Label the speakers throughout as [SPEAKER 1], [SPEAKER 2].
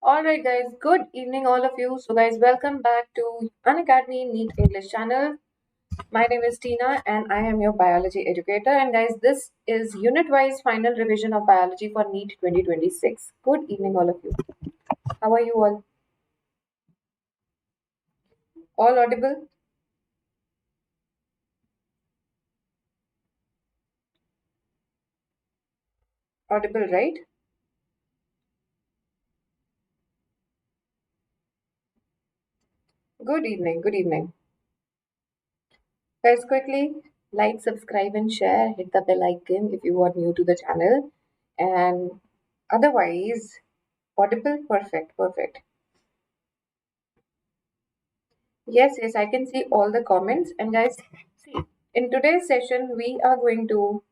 [SPEAKER 1] All right, guys. Good evening, all of you. So, guys, welcome back to Unacademy NEET English channel. My name is Tina, and I am your biology educator. And guys, this is unit-wise final revision of biology for NEET 2026. Good evening, all of you. How are you all? All audible? Audible, right? Good evening. Good evening, guys. Quickly like, subscribe, and share. Hit the bell icon if you are new to the channel. And otherwise, audible. Perfect. Perfect. Yes, yes, I can see all the comments. And guys, see, in today's session, we are going to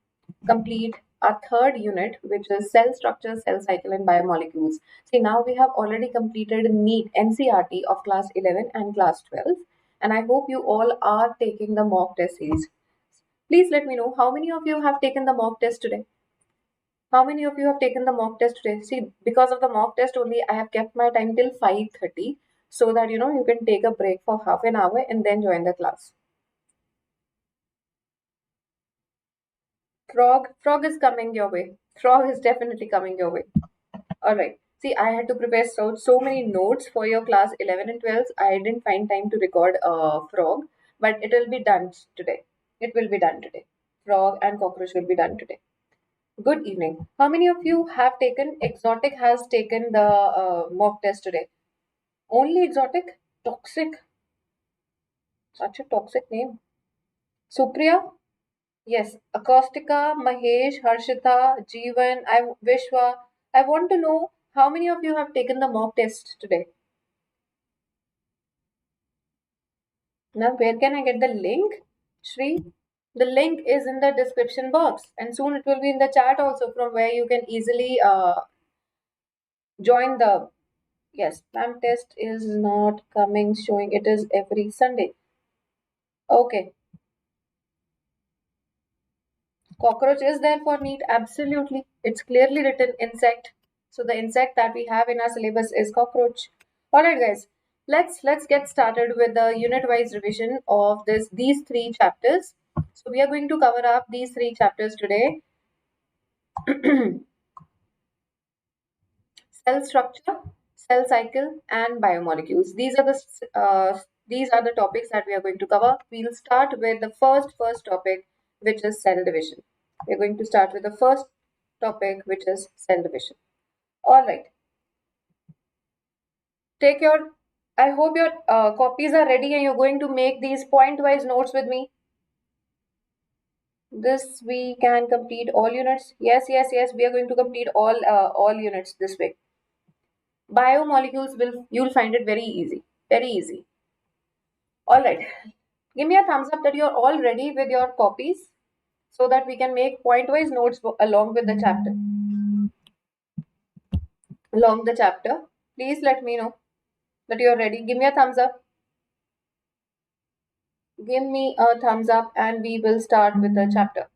[SPEAKER 1] complete our third unit, which is cell structure, cell cycle, and biomolecules. See, now we have already completed NEET NCERT of class 11 and class 12. And I hope you all are taking the mock test series. Please let me know how many of you have taken the mock test today. How many of you have taken the mock test today? See, because of the mock test only, I have kept my time till 5:30 so that you can take a break for half an hour and then join the class. Frog is coming your way. Frog is definitely coming your way. All right. See, I had to prepare so many notes for your class 11 and 12. I didn't find time to record frog, but it will be done today. It will be done today. Frog and cockroach will be done today. Good evening. How many of you have taken exotic has taken the mock test today? Only exotic? Toxic? Such a toxic name. Supriya? Yes. Acoustica, Mahesh, Harshita, Jeevan, Vishwa. I want to know how many of you have taken the mock test today? Now, where can I get the link? Shri? The link is in the description box and soon it will be in the chat also from where you can easily join the. Yes, spam test is not coming, showing it is every Sunday. Okay. Cockroach is there for NEET? Absolutely. It's clearly written insect. So the insect that we have in our syllabus is cockroach. Alright guys, let's get started with the unit-wise revision of these three chapters. So we are going to cover up these three chapters today. Cell structure, cell cycle, and biomolecules. These are the topics that we are going to cover. We'll start with the first topic, which is cell division. We're going to start with the first topic, which is cell division. All right. Take your. I hope your copies are ready, and you're going to make these point-wise notes with me. This we can complete all units. Yes, yes, yes. We are going to complete all units this way. Biomolecules you'll find it very easy. Very easy. All right. Give me a thumbs up that you're all ready with your copies so that we can make point-wise notes along with the chapter. Along the chapter. Please let me know that you're ready. Give me a thumbs up. Give me a thumbs up and we will start with the chapter.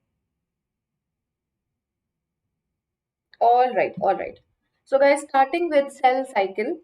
[SPEAKER 1] All right, all right. So guys, starting with cell cycle.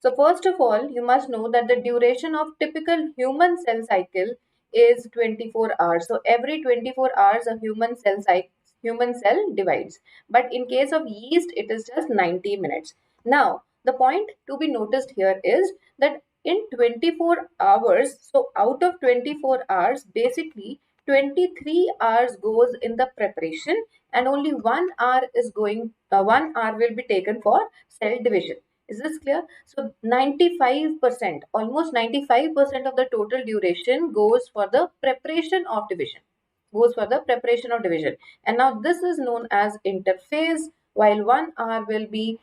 [SPEAKER 1] So first of all, you must know that the duration of typical human cell cycle is 24 hours. So every 24 hours a human cell divides. But in case of yeast, it is just 90 minutes. Now, the point to be noticed here is that in 24 hours, so out of 24 hours, basically 23 hours goes in the preparation, and only 1 hour is going, 1 hour will be taken for cell division. Is this clear? So 95%, almost 95% of the total duration goes for the preparation of division. Goes for the preparation of division. And now this is known as interphase, while 1 hour will be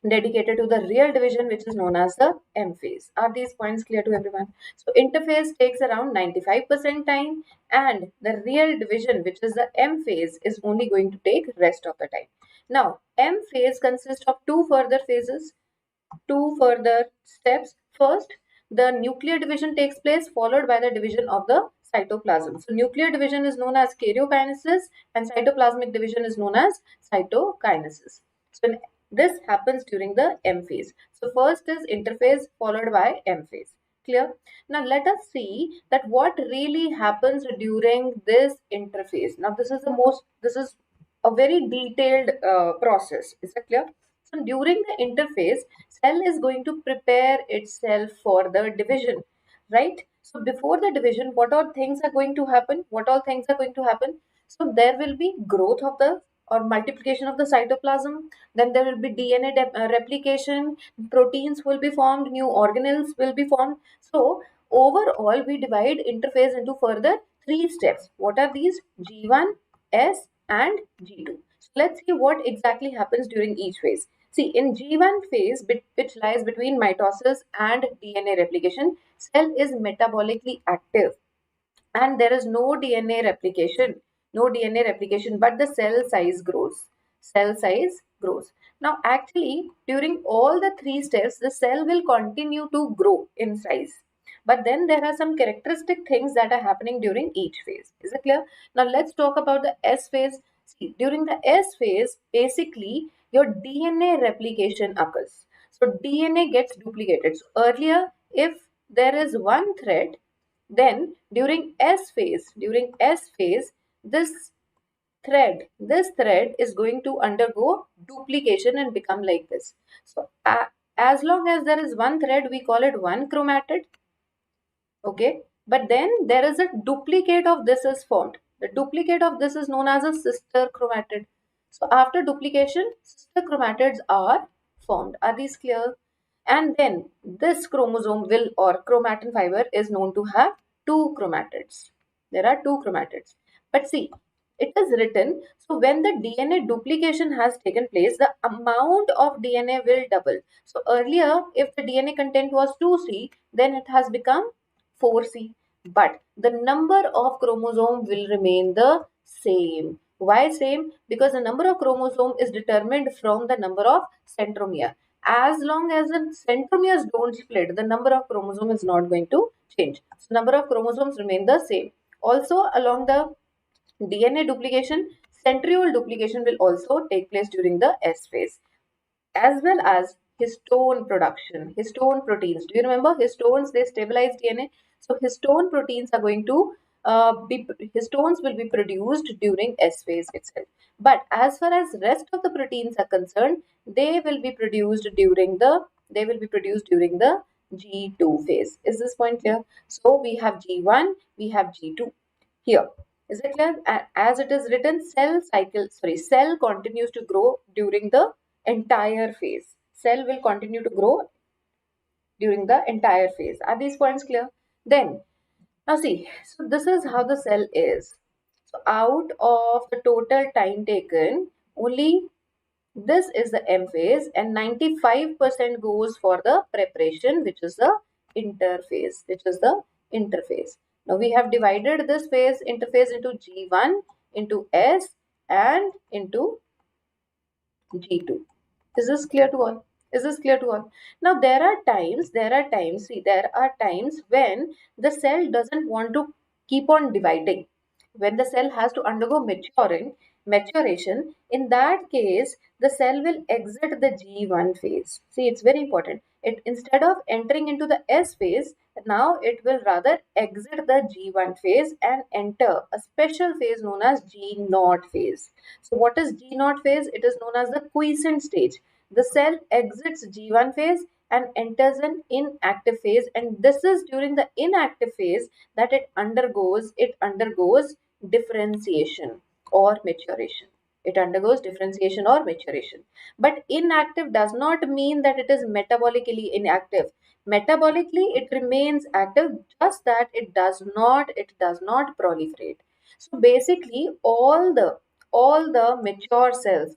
[SPEAKER 1] dedicated to the real division, which is known as the M phase. Are these points clear to everyone? So interphase takes around 95% time, and the real division, which is the M phase, is only going to take rest of the time. Now, M phase consists of two further phases, two further steps. First, the nuclear division takes place, followed by the division of the cytoplasm. So nuclear division is known as karyokinesis, and cytoplasmic division is known as cytokinesis. So this happens during the M phase. So first is interphase, followed by M phase. Clear? Now let us see that what really happens during this interphase. Now this is a very detailed process. Is that clear? So during the interphase, cell is going to prepare itself for the division, right? So before the division, what all things are going to happen? What all things are going to happen? So there will be growth of the or multiplication of the cytoplasm. Then there will be DNA replication, proteins will be formed, new organelles will be formed. So overall, we divide interphase into further three steps. What are these? G1, S, and G2. So let's see what exactly happens during each phase. See, in G1 phase, which lies between mitosis and DNA replication, cell is metabolically active and there is no DNA replication. No DNA replication, but the cell size grows. Cell size grows. Now, actually, during all the three steps, the cell will continue to grow in size. But then there are some characteristic things that are happening during each phase. Is it clear? Now, let's talk about the S phase. See, during the S phase, basically, your DNA replication occurs. So, DNA gets duplicated. So, earlier, if there is one thread, then during S phase, this thread is going to undergo duplication and become like this. So as long as there is one thread, we call it one chromatid. Okay, but then there is a duplicate of this is formed. The duplicate of this is known as a sister chromatid. So after duplication, sister chromatids are formed. Are these clear? And then this chromosome will or chromatin fiber is known to have two chromatids. There are two chromatids. But see, it is written, so when the DNA duplication has taken place, the amount of DNA will double. So earlier, if the DNA content was 2C, then it has become 4C. But the number of chromosome will remain the same. Why same? Because the number of chromosome is determined from the number of centromere. As long as the centromeres don't split, the number of chromosome is not going to change. So number of chromosomes remain the same. Also, along the DNA duplication, centriole duplication will also take place during the S phase, as well as histone production, histone proteins. Do you remember histones? They stabilize DNA. So histone proteins are going to histones will be produced during S phase itself. But as far as rest of the proteins are concerned, they will be produced during the G2 phase. Is this point clear? So we have G1, we have G2 here. Is it clear? As it is written, cell continues to grow during the entire phase. Cell will continue to grow during the entire phase. Are these points clear? Then, now see, so this is how the cell is. So out of the total time taken, only this is the M phase and 95% goes for the preparation, which is the interphase, Now we have divided this interphase into G1, into S, and into G2. Is this clear to all? Is this clear to all? Now there are times when the cell doesn't want to keep on dividing. When the cell has to undergo maturation, in that case, the cell will exit the G1 phase. See, it's very important. Instead of entering into the S phase, now it will rather exit the G1 phase and enter a special phase known as G0 phase. So what is G0 phase? It is known as the quiescent stage. The cell exits G1 phase and enters an inactive phase, and this is during the inactive phase that it undergoes differentiation or maturation. It undergoes differentiation or maturation. But inactive does not mean that it is metabolically inactive. Metabolically it remains active, just that it does not proliferate. So basically all mature cells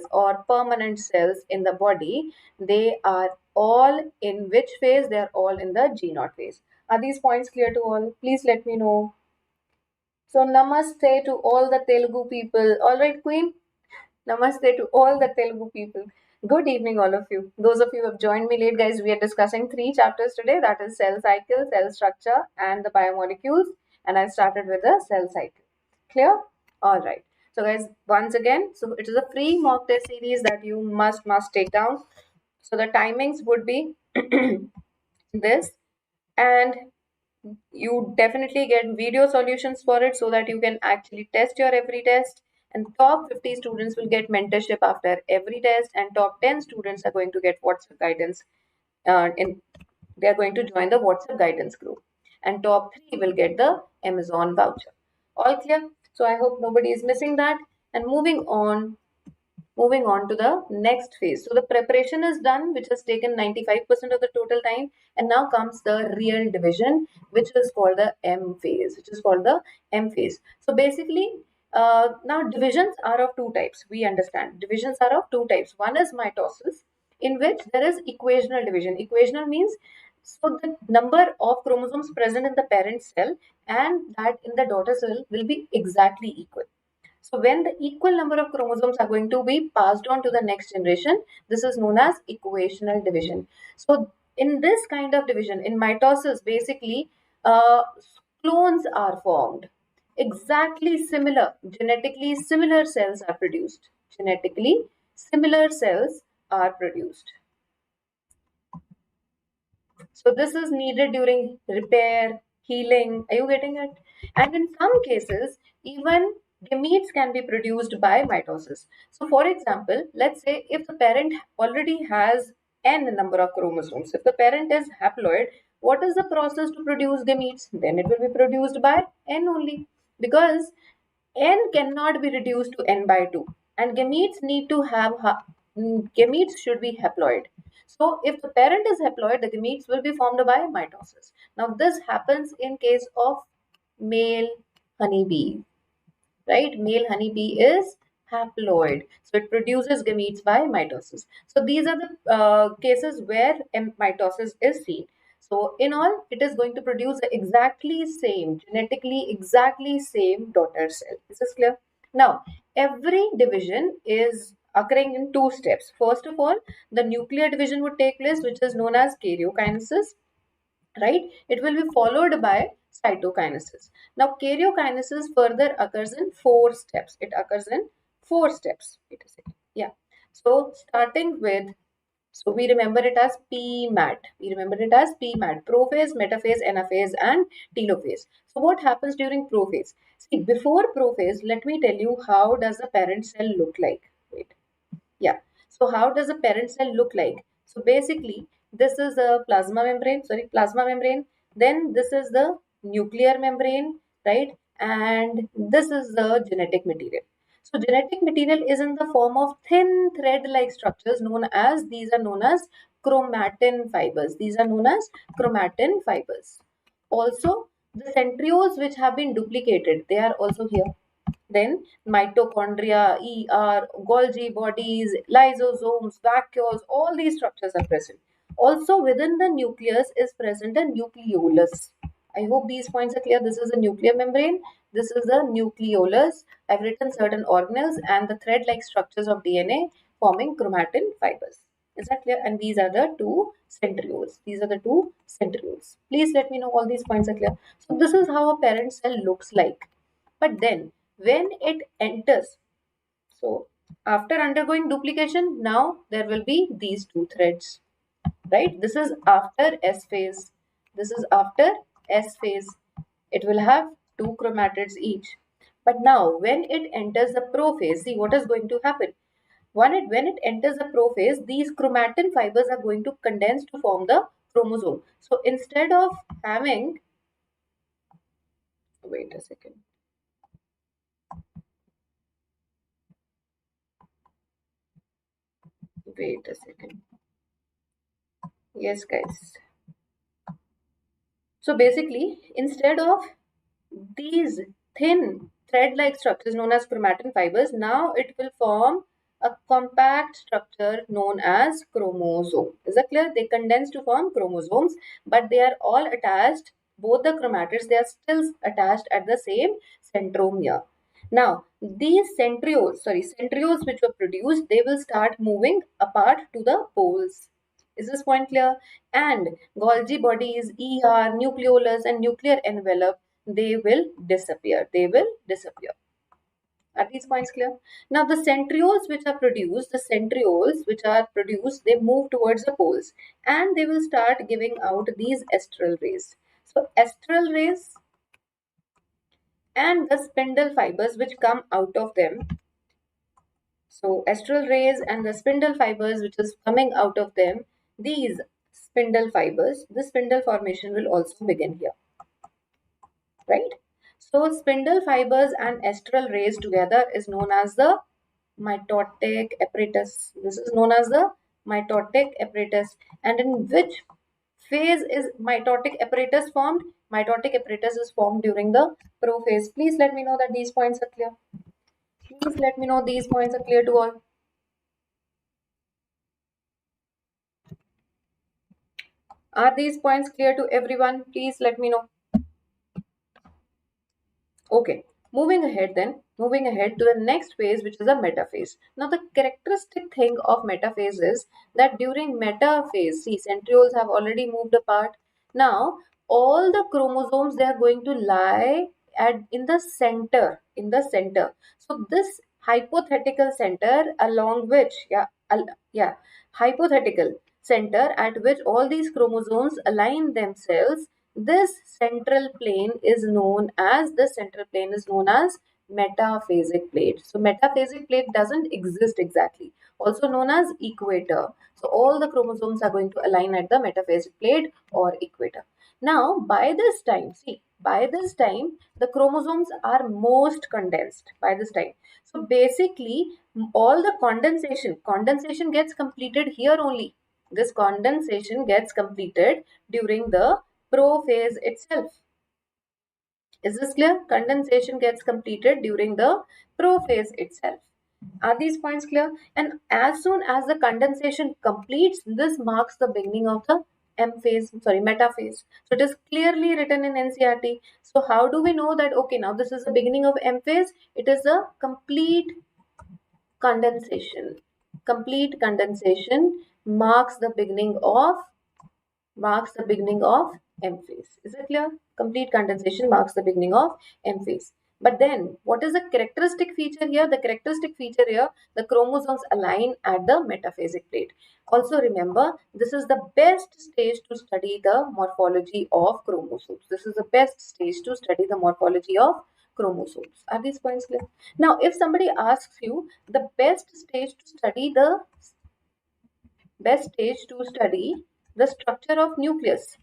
[SPEAKER 1] or permanent cells in the body, they are all in which phase? They are all in the G naught phase. Are these points clear to all? Please let me know. So namaste to all the Telugu people. All right, Queen. Namaste to all the Telugu people. Good evening, all of you. Those of you who have joined me late, guys, we are discussing three chapters today. That is cell cycle, cell structure, and the biomolecules. And I started with the cell cycle. Clear? All right. So, guys, once again, so it is a free mock test series that you must take down. So the timings would be this, and you definitely get video solutions for it so that you can actually test your every test, and top 50 students will get mentorship after every test, and top 10 students are going to get WhatsApp guidance. They are going to join the WhatsApp guidance group, and top 3 will get the Amazon voucher. All clear? So I hope nobody is missing that. And moving on to the next phase. So the preparation is done, which has taken 95% of the total time, and now comes the real division, which is called the M phase. So basically, now divisions are of two types. We understand divisions are of two types. One is mitosis, in which there is equational division. Equational means so the number of chromosomes present in the parent cell and that in the daughter cell will be exactly equal. So when the equal number of chromosomes are going to be passed on to the next generation, this is known as equational division. So in this kind of division, in mitosis, basically, uh, clones are formed. Exactly similar, genetically similar cells are produced. Genetically similar cells are produced. So this is needed during repair, healing. Are you getting it? And in some cases, even gametes can be produced by mitosis. So for example, let's say if the parent already has n number of chromosomes, if the parent is haploid, what is the process to produce gametes? Then it will be produced by n only, because n cannot be reduced to n by 2, and gametes should be haploid. So if the parent is haploid, the gametes will be formed by mitosis. Now this happens in case of male honeybee, right? Male honeybee is haploid, so it produces gametes by mitosis. So these are the cases where mitosis is seen. So in all, it is going to produce the exactly same, genetically exactly same daughter cell. Is this clear? Now, every division is occurring in two steps. First of all, the nuclear division would take place, which is known as karyokinesis, right? It will be followed by cytokinesis. Now, karyokinesis further occurs in four steps. It occurs in four steps. Wait a second. Yeah. So, starting with, so we remember it as PMAT. We remember it as PMAT: prophase, metaphase, anaphase, and telophase. So, what happens during prophase? See, before prophase, let me tell you how does the parent cell look like. Wait. Yeah. So how does a parent cell look like? So basically, this is a plasma membrane. Then this is the nuclear membrane, right? And this is the genetic material. So genetic material is in the form of thin thread-like structures these are known as chromatin fibers. These are known as chromatin fibers. Also, the centrioles which have been duplicated, they are also here. Then mitochondria, Golgi bodies, lysosomes, vacuoles, all these structures are present. Also within the nucleus is present a nucleolus. I hope these points are clear. This is a nuclear membrane. This is the nucleolus. I've written certain organelles and the thread-like structures of DNA forming chromatin fibers. Is that clear? And these are the two centrioles. These are the two centrioles. Please let me know all these points are clear. So this is how a parent cell looks like. But then when it enters, so after undergoing duplication, now there will be these two threads, right? This is after S phase. This is after S phase. It will have two chromatids each. But now when it enters the prophase, see what is going to happen. when it enters the prophase, these chromatin fibers are going to condense to form the chromosome. So instead of having, wait a second. Wait a second. Yes, guys. So basically, instead of these thin thread-like structures known as chromatin fibers, now it will form a compact structure known as chromosome. Is that clear? They condense to form chromosomes, but they are all attached, both the chromatids, they are still attached at the same centromere. Now, these centrioles which were produced, they will start moving apart to the poles. Is this point clear? And Golgi bodies, ER, nucleolus, and nuclear envelope, they will disappear. They will disappear. Are these points clear? Now, the centrioles which are produced, they move towards the poles and they will start giving out these astral rays. So, astral rays and the spindle fibers which come out of them. So astral rays and the spindle fibers which is coming out of them, these spindle fibers, the spindle formation will also begin here, right? So spindle fibers and astral rays together is known as the mitotic apparatus. This is known as the mitotic apparatus. And in which phase is mitotic apparatus formed? Mitotic apparatus is formed during the prophase. Please let me know that these points are clear. Please let me know these points are clear to all. Are these points clear to everyone? Please let me know. Okay, moving ahead to the next phase, which is a metaphase. Now, the characteristic thing of metaphase is that during metaphase, see, centrioles have already moved apart. Now, all the chromosomes, they are going to lie in the center, So, this hypothetical center along which, hypothetical center at which all these chromosomes align themselves, this central plane is known as metaphasic plate. So metaphasic plate doesn't exist exactly, also known as equator. So all the chromosomes are going to align at the metaphasic plate or equator. Now by this time the chromosomes are most condensed by this time. So basically all the condensation gets completed here only. This condensation gets completed during the prophase itself. Is this clear? Condensation gets completed during the prophase itself. Are these points clear? And as soon as the condensation completes, this marks the beginning of the metaphase. So it is clearly written in NCERT. So how do we know that, okay, now this is the beginning of M phase? It is a complete condensation. Complete condensation marks the beginning of M phase. Is it clear? Complete condensation marks the beginning of M phase. But then, what is the characteristic feature here? The characteristic feature here, the chromosomes align at the metaphasic plate. Also remember, this is the best stage to study the morphology of chromosomes. This is the best stage to study the morphology of chromosomes. Are these points clear? Now, if somebody asks you the best stage to study the structure of nucleus,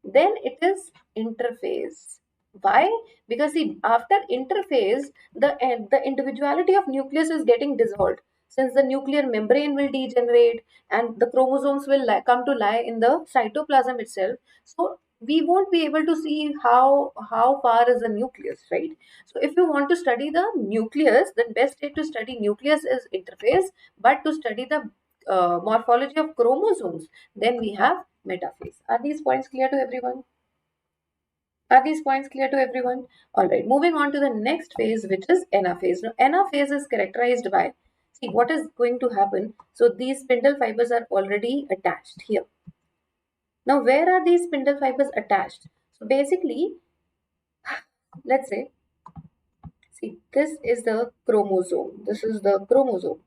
[SPEAKER 1] then it is interphase. Why? Because see, after interphase, the individuality of nucleus is getting dissolved, since the nuclear membrane will degenerate and the chromosomes will come to lie in the cytoplasm itself. So we won't be able to see how far is the nucleus, right? So if you want to study the nucleus, then best way to study nucleus is interphase. But to study the morphology of chromosomes, then we have metaphase. Are these points clear to everyone? Are these points clear to everyone? All right, moving on to the next phase, which is anaphase. Now, anaphase is characterized by, see what is going to happen. So these spindle fibers are already attached here. Now, where are these spindle fibers attached? So basically, let's say, see, this is the chromosome. This is the chromosome,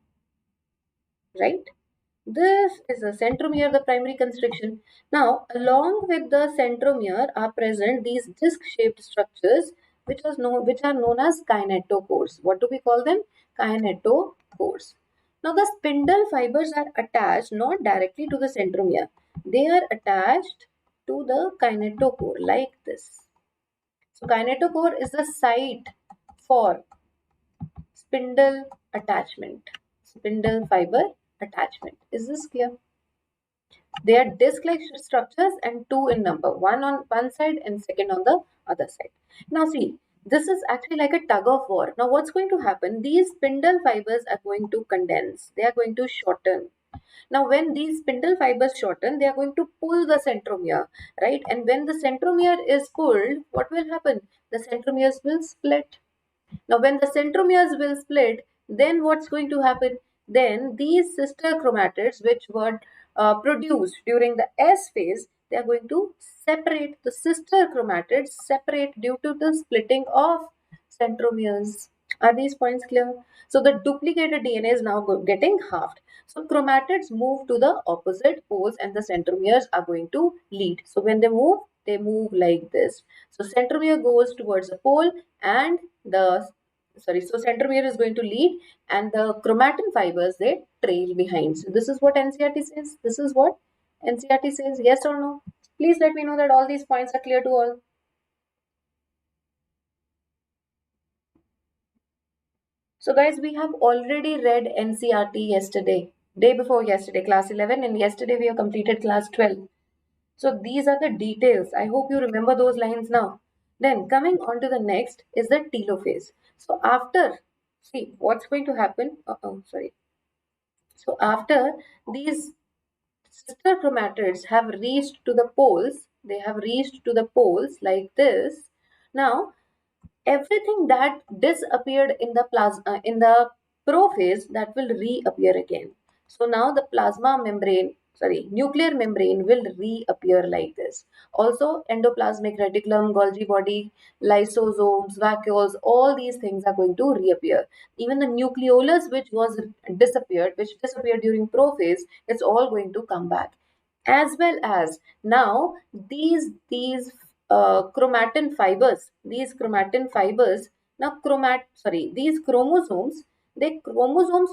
[SPEAKER 1] right? This is a centromere, the primary constriction. Now, along with the centromere are present these disc-shaped structures which are known as kinetochores. What do we call them? kinetochores. Now the spindle fibers are attached not directly to the centromere. They are attached to the kinetochore like this. So kinetochore is the site for spindle attachment, spindle fiber attachment. Is this clear? They are disc-like structures and two in number, one on one side and second on the other side. Now see, this is actually like a tug of war. Now what's going to happen? These spindle fibers are going to condense. They are going to shorten. Now when these spindle fibers shorten, they are going to pull the centromere, right? And when the centromere is pulled, what will happen? The centromeres will split. Now, when the centromeres will split, then what's going to happen? Then these sister chromatids, which were produced during the S phase, they are going to separate. The sister chromatids separate due to the splitting of centromeres. Are these points clear? So the duplicated DNA is now getting halved. So chromatids move to the opposite poles and the centromeres are going to lead. So when they move like this. So centromere goes towards the pole and so centromere is going to lead and the chromatin fibers, they trail behind. So this is what NCERT says. This is what NCERT says. Yes or no? Please let me know that all these points are clear to all. So guys, we have already read NCERT yesterday, day before yesterday, class 11, and yesterday we have completed class 12. So these are the details. I hope you remember those lines now. Then coming on to the next is the telophase. So after, see what's going to happen. Sorry. So after these sister chromatids have reached to the poles, they have reached to the poles like this. Now everything that disappeared in the plasma in the prophase, that will reappear again. So now the nuclear membrane will reappear like this. Also endoplasmic reticulum, Golgi body, lysosomes, vacuoles, all these things are going to reappear. Even the nucleolus which disappeared during prophase, it's all going to come back. As well as now these these chromatin fibers, these chromosomes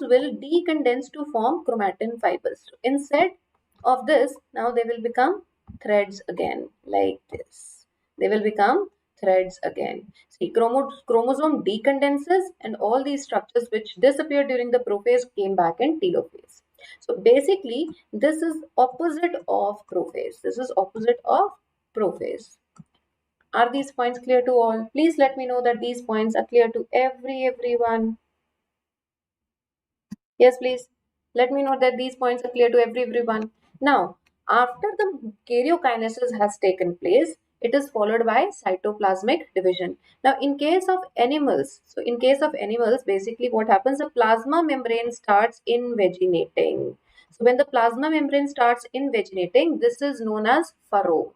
[SPEAKER 1] will decondense to form chromatin fibers. So instead of this, now they will become threads again like this. They will become threads again. See, chromosome decondenses and all these structures which disappeared during the prophase came back in telophase. So basically, this is opposite of prophase. This is opposite of prophase. Are these points clear to all? Please let me know that these points are clear to everyone. Yes, please. Let me know that these points are clear to everyone. Now, after the karyokinesis has taken place, it is followed by cytoplasmic division. Now, in case of animals, basically what happens, the plasma membrane starts invaginating. So, when the plasma membrane starts invaginating, this is known as furrow.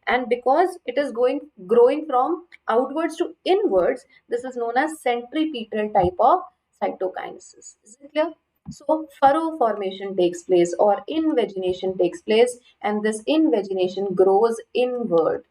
[SPEAKER 1] And because it is growing from outwards to inwards, this is known as centripetal type of cytokinesis. Is it clear? So furrow formation takes place or invagination takes place, and this invagination grows inward.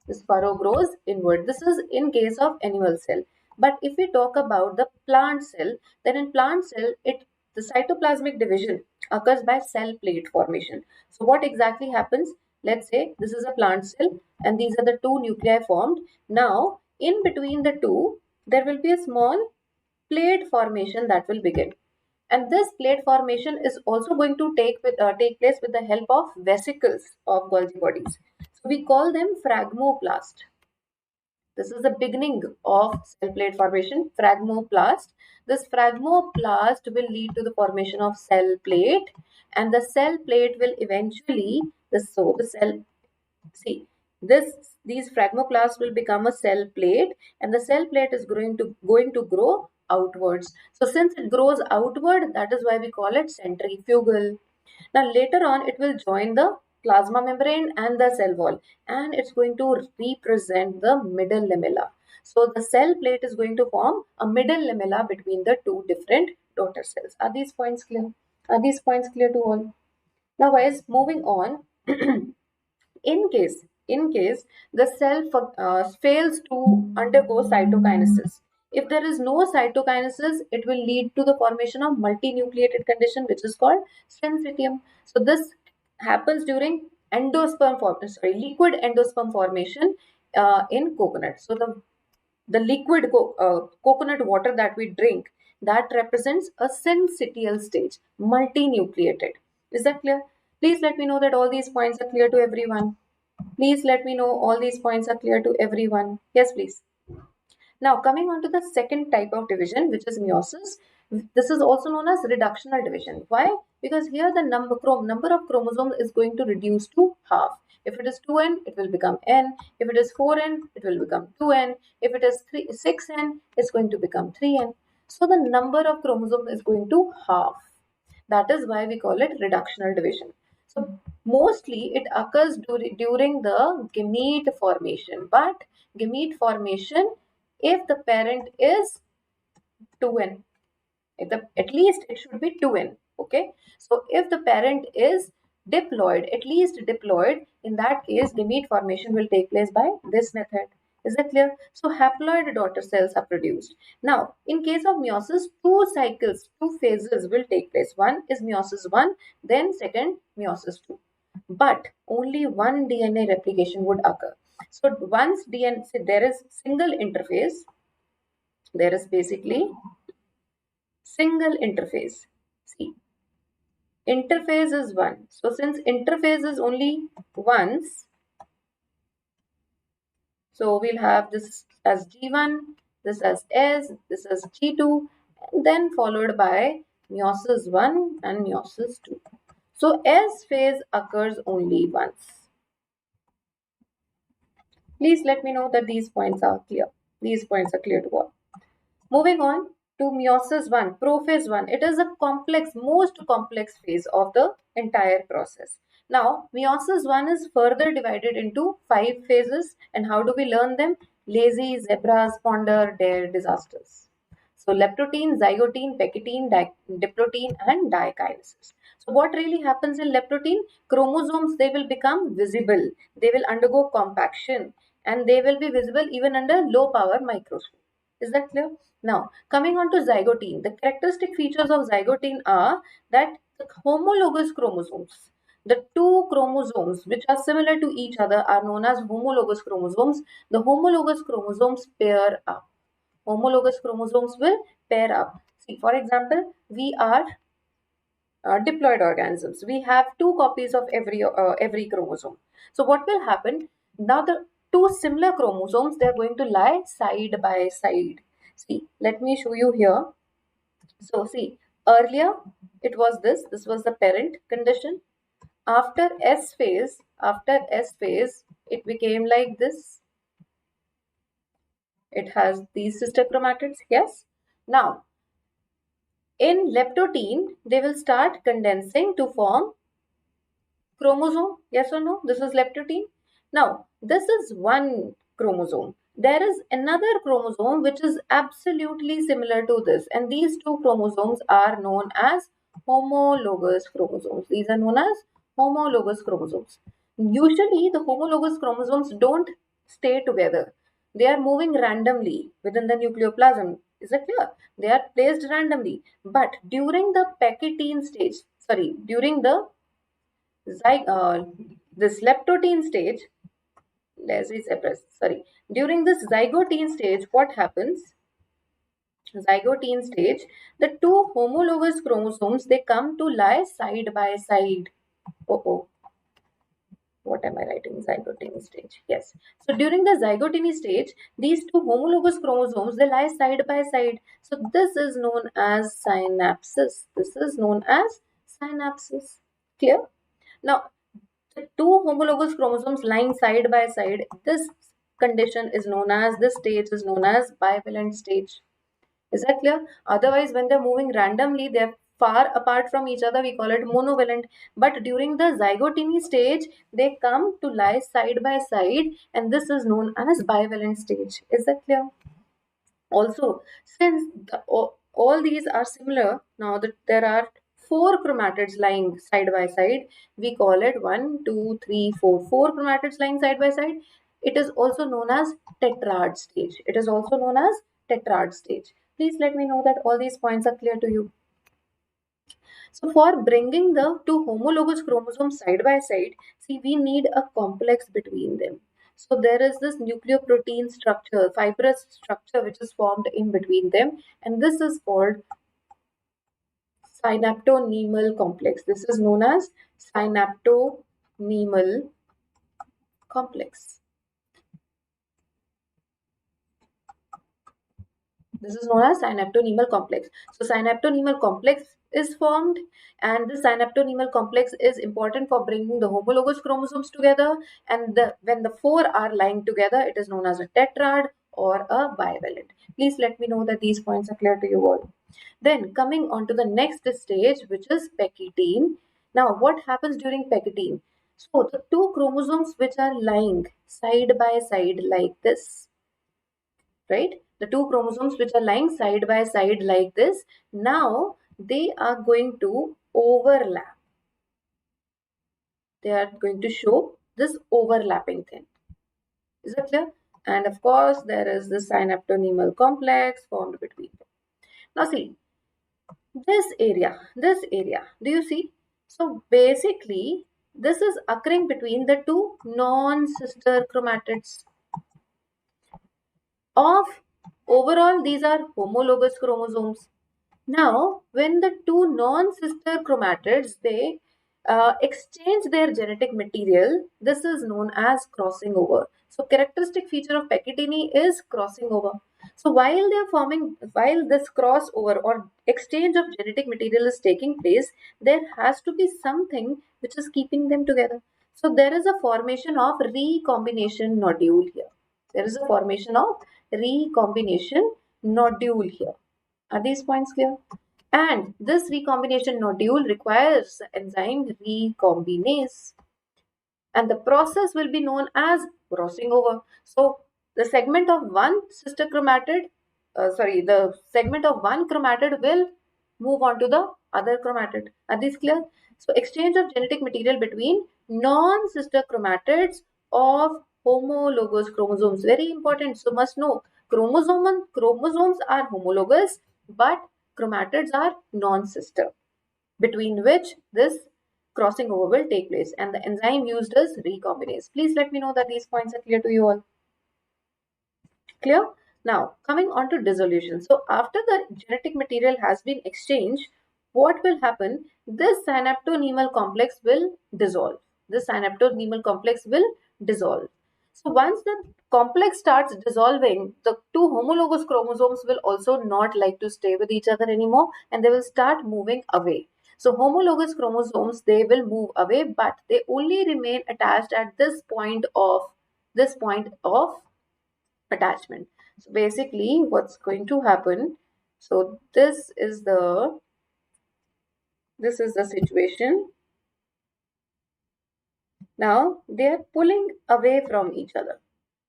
[SPEAKER 1] This furrow grows inward. This is in case of animal cell. But if we talk about the plant cell, then in plant cell, the cytoplasmic division occurs by cell plate formation. So what exactly happens? Let's say this is a plant cell and these are the two nuclei formed. Now, in between the two, there will be a small plate formation that will begin. And this plate formation is also going to take place with the help of vesicles of Golgi bodies. So we call them phragmoplast. This is the beginning of cell plate formation, phragmoplast. This phragmoplast will lead to the formation of cell plate, and the cell plate will eventually, see, these phragmoplasts will become a cell plate, and the cell plate is going to grow outwards. So since it grows outward, that is why we call it centrifugal. Now later on, it will join the plasma membrane and the cell wall, and it's going to represent the middle lamella. So the cell plate is going to form a middle lamella between the two different daughter cells. Are these points clear? Are these points clear to all? Now guys, moving on. In case the cell fails to undergo cytokinesis, If there is no cytokinesis, it will lead to the formation of multinucleated condition, which is called syncytium. So this happens during liquid endosperm formation in coconut. So the liquid coconut water that we drink, that represents a syncytial stage, multinucleated. Is that clear? Please let me know that all these points are clear to everyone. Please let me know all these points are clear to everyone. Yes, please. Now, coming on to the second type of division, which is meiosis. This is also known as reductional division. Why? Because here the number of chromosomes is going to reduce to half. If it is 2n, it will become n. If it is 4n, it will become 2n. If it is 6n, it's going to become 3n. So the number of chromosomes is going to half. That is why we call it reductional division. So mostly it occurs during the gamete formation. But gamete formation, if the parent is 2n, at least it should be 2n. Okay, so if the parent is diploid, at least diploid, in that case gamete formation will take place by this method. Is that clear? So haploid daughter cells are produced. Now in case of meiosis, two cycles, two phases will take place. One is meiosis 1, then second meiosis 2, but only one DNA replication would occur. So once DNA, there is single interphase, there is basically single interphase. See, interphase is 1. So since interphase is only once, so we'll have this as G1, this as S, this as G2, and then followed by meiosis 1 and meiosis 2. So S phase occurs only once. Please let me know that these points are clear. These points are clear to all. Moving on to meiosis 1, prophase 1. It is a most complex phase of the entire process. Now, meiosis 1 is further divided into 5 phases. And how do we learn them? Lazy, zebras, ponder, dare, disasters. So, leptotene, zygotene, pectine, diplotene, and dikinesis. So, what really happens in leptotene? Chromosomes, they will become visible. They will undergo compaction, and they will be visible even under low power microscope. Is that clear? Now, coming on to zygotene, the characteristic features of zygotene are that the homologous chromosomes, the two chromosomes which are similar to each other, are known as homologous chromosomes. The homologous chromosomes pair up. Homologous chromosomes will pair up. See, for example, we are diploid organisms. We have two copies of every chromosome. So what will happen? Now the two similar chromosomes, they are going to lie side by side. See, let me show you here. So see, earlier it was this. This was the parent condition. After S phase, it became like this. It has these sister chromatids. Yes. Now in leptotene, they will start condensing to form chromosome. Yes or no? This is leptotene. Now, this is one chromosome. There is another chromosome which is absolutely similar to this, and these two chromosomes are known as homologous chromosomes. These are known as homologous chromosomes. Usually, the homologous chromosomes don't stay together. They are moving randomly within the nucleoplasm. Is that clear? They are placed randomly. But during the pectine stage, during the this leptotene stage, during this zygotene stage, what happens? Zygotene stage, the two homologous chromosomes, they come to lie side by side. What am I writing? Zygotene stage. Yes. So during the zygotene stage, these two homologous chromosomes, they lie side by side. So this is known as synapsis. This is known as synapsis. Clear? Now, the two homologous chromosomes lying side by side, this stage is known as bivalent stage. Is that clear? Otherwise, when they're moving randomly, they're far apart from each other, we call it monovalent. But during the zygoteny stage, they come to lie side by side, and this is known as bivalent stage. Is that clear? Also, since all these are similar, now that there are four chromatids lying side by side, we call it 1, 2, 3, 4. Four chromatids lying side by side. It is also known as tetrad stage. It is also known as tetrad stage. Please let me know that all these points are clear to you. So for bringing the two homologous chromosomes side by side, see, we need a complex between them. So there is this nucleoprotein structure, fibrous structure, which is formed in between them, and this is called synaptonemal complex. This is known as synaptonemal complex. This is known as synaptonemal complex. So synaptonemal complex is formed, and this synaptonemal complex is important for bringing the homologous chromosomes together, and when the four are lying together, it is known as a tetrad or a bivalent. Please let me know that these points are clear to you all. Then coming on to the next stage, which is pectine. Now what happens during pectine? So the two chromosomes which are lying side by side like this, right? The two chromosomes which are lying side by side like this, now they are going to overlap. They are going to show this overlapping thing. Is it clear? And of course, there is the synaptonemal complex formed between them. Now see, this area, do you see? So basically, this is occurring between the two non-sister chromatids of overall these are homologous chromosomes. Now when the two non-sister chromatids they exchange their genetic material, this is known as crossing over. So characteristic feature of pectine is crossing over. So while they are forming, while this crossover or exchange of genetic material is taking place, there has to be something which is keeping them together. So there is a formation of recombination nodule here. There is a formation of recombination nodule here. Are these points clear? And this recombination nodule requires enzyme recombinase, and the process will be known as crossing over. So the segment of one sister chromatid, the segment of one chromatid will move on to the other chromatid. Are these clear? So exchange of genetic material between non-sister chromatids of homologous chromosomes. Very important. So must know chromosomes are homologous, but chromatids are non-sister, between which this crossing over will take place, and the enzyme used is recombinase. Please let me know that these points are clear to you all. Clear? Now coming on to dissolution. So after the genetic material has been exchanged, what will happen? This synaptonemal complex will dissolve. This synaptonemal complex will dissolve. So once the complex starts dissolving, the two homologous chromosomes will also not like to stay with each other anymore, and they will start moving away. So homologous chromosomes, they will move away, but they only remain attached at this point of attachment. So basically what's going to happen, so this is the situation. Now they are pulling away from each other.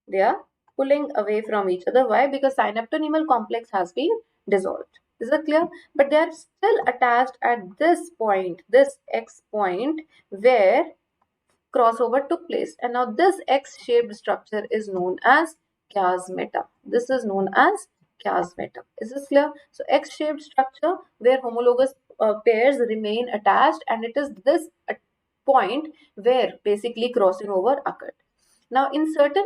[SPEAKER 1] They are pulling away from each other. Why? Because synaptonemal complex has been dissolved. Is that clear? But they are still attached at this point, this X point, where crossover took place. And now this X-shaped structure is known as chiasmata. This is known as chiasmata. Is this clear? So X-shaped structure where homologous pairs remain attached, and it is this point where basically crossing over occurred. Now in certain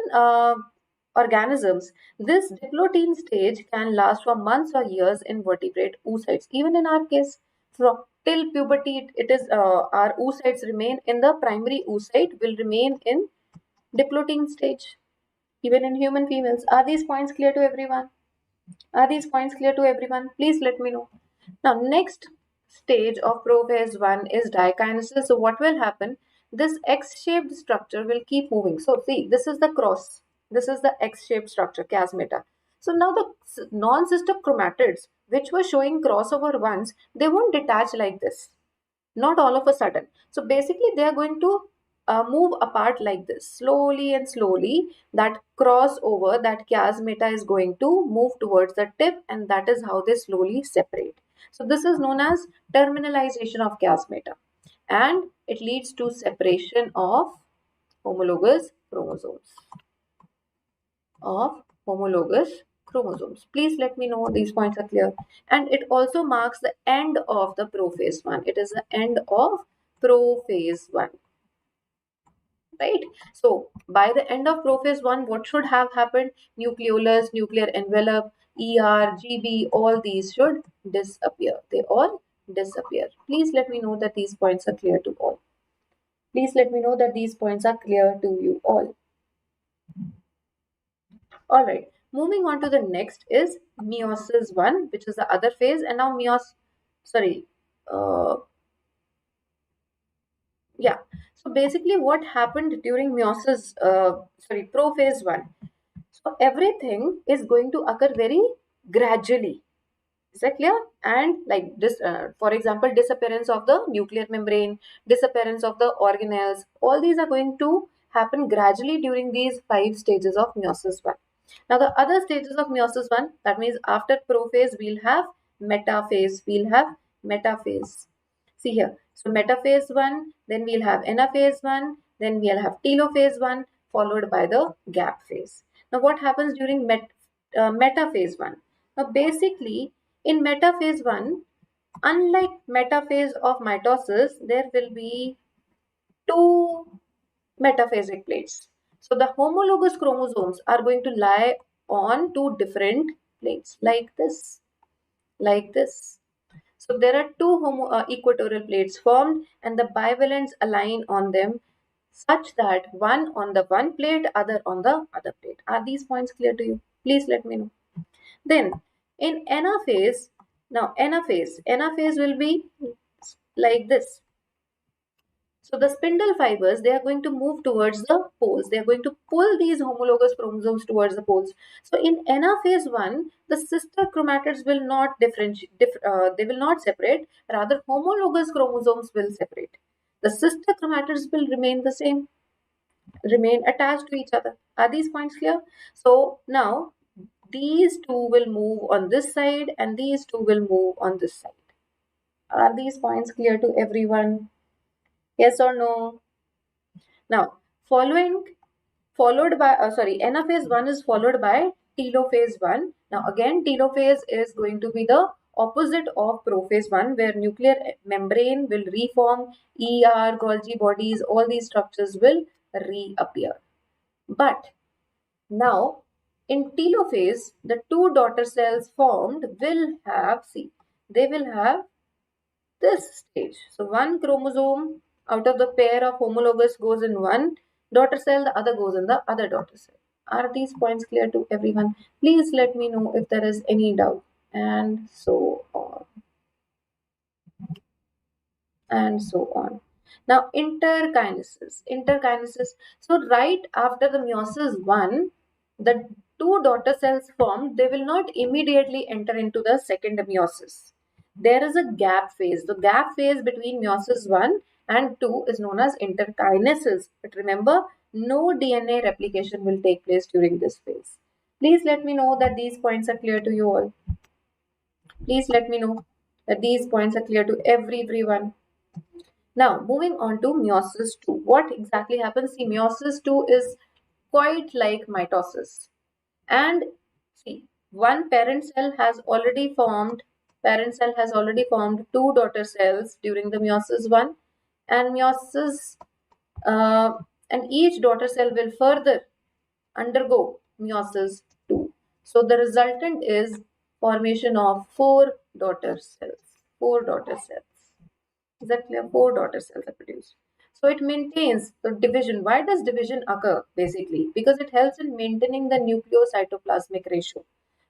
[SPEAKER 1] organisms, this diplotin stage can last for months or years in vertebrate oocytes. Even in our case, from till puberty, it is our oocytes remain in the primary oocyte will remain in diplotin stage. Even in human females. Are these points clear to everyone? Are these points clear to everyone? Please let me know. Now, next stage of prophase 1 is dikinesis. So, what will happen? This X-shaped structure will keep moving. So, see, this is the cross. This is the X-shaped structure, chiasmata. So, now the non-sister chromatids, which were showing crossover ones, they won't detach like this. Not all of a sudden. So, basically, they are going to move apart like this. Slowly and slowly, that crossover, that chiasmata is going to move towards the tip, and that is how they slowly separate. So this is known as terminalization of chiasmata, and it leads to separation of homologous chromosomes. chromosomes. Please let me know these points are clear. And it also marks the end of the prophase 1. It is the end of prophase 1. Right? So by the end of prophase 1, what should have happened? Nucleolus, nuclear envelope, ER, GB, all these should disappear. They all disappear. Please let me know that these points are clear to all. Please let me know that these points are clear to you all. All right. Moving on to the next is meiosis 1, which is the other phase. And now uh, yeah. So basically what happened during prophase 1. So everything is going to occur very gradually. Is that clear? And like this, for example, disappearance of the nuclear membrane, disappearance of the organelles, all these are going to happen gradually during these 5 stages of meiosis 1. Now the other stages of meiosis 1, that means after prophase, we'll have metaphase. We'll have metaphase. See here. So metaphase 1, then we'll have anaphase 1, then we'll have telophase 1, followed by the gap phase. Now what happens during metaphase 1? Now basically in metaphase 1, unlike metaphase of mitosis, there will be two metaphasic plates. So the homologous chromosomes are going to lie on two different plates like this, like this. So there are two equatorial plates formed and the bivalents align on them such that one on the one plate, other on the other plate. Are these points clear to you? Please let me know. Then in anaphase, anaphase will be like this. So the spindle fibers, they are going to move towards the poles. They are going to pull these homologous chromosomes towards the poles. So in anaphase 1, the sister chromatids will not they will not separate. Rather, homologous chromosomes will separate. The sister chromatids will remain the same, remain attached to each other. Are these points clear? So now these two will move on this side and these two will move on this side. Are these points clear to everyone? Yes or no? Now, followed by, anaphase 1 is followed by telophase 1. Now, again, telophase is going to be the opposite of prophase 1, where nuclear membrane will reform, ER, Golgi bodies, all these structures will reappear. But now, in telophase, the two daughter cells formed will have, they will have this stage. So one chromosome out of the pair of homologous goes in one daughter cell, the other goes in the other daughter cell. Are these points clear to everyone? Please let me know if there is any doubt. And so on. And so on. Now, interkinesis. So, right after the meiosis 1, the two daughter cells formed, they will not immediately enter into the second meiosis. There is a gap phase. The gap phase between meiosis 1 and 2 is known as interkinesis. But remember, no DNA replication will take place during this phase. Please let me know that these points are clear to you all. Please let me know that these points are clear to everyone. Now, moving on to meiosis 2. What exactly happens? See, meiosis 2 is quite like mitosis. And see, one parent cell has already formed two daughter cells during the meiosis 1 and and each daughter cell will further undergo meiosis 2. So the resultant is formation of four daughter cells. Is that clear? Four daughter cells are produced. So it maintains the division. Why does division occur? Basically, because it helps in maintaining the nucleocytoplasmic ratio,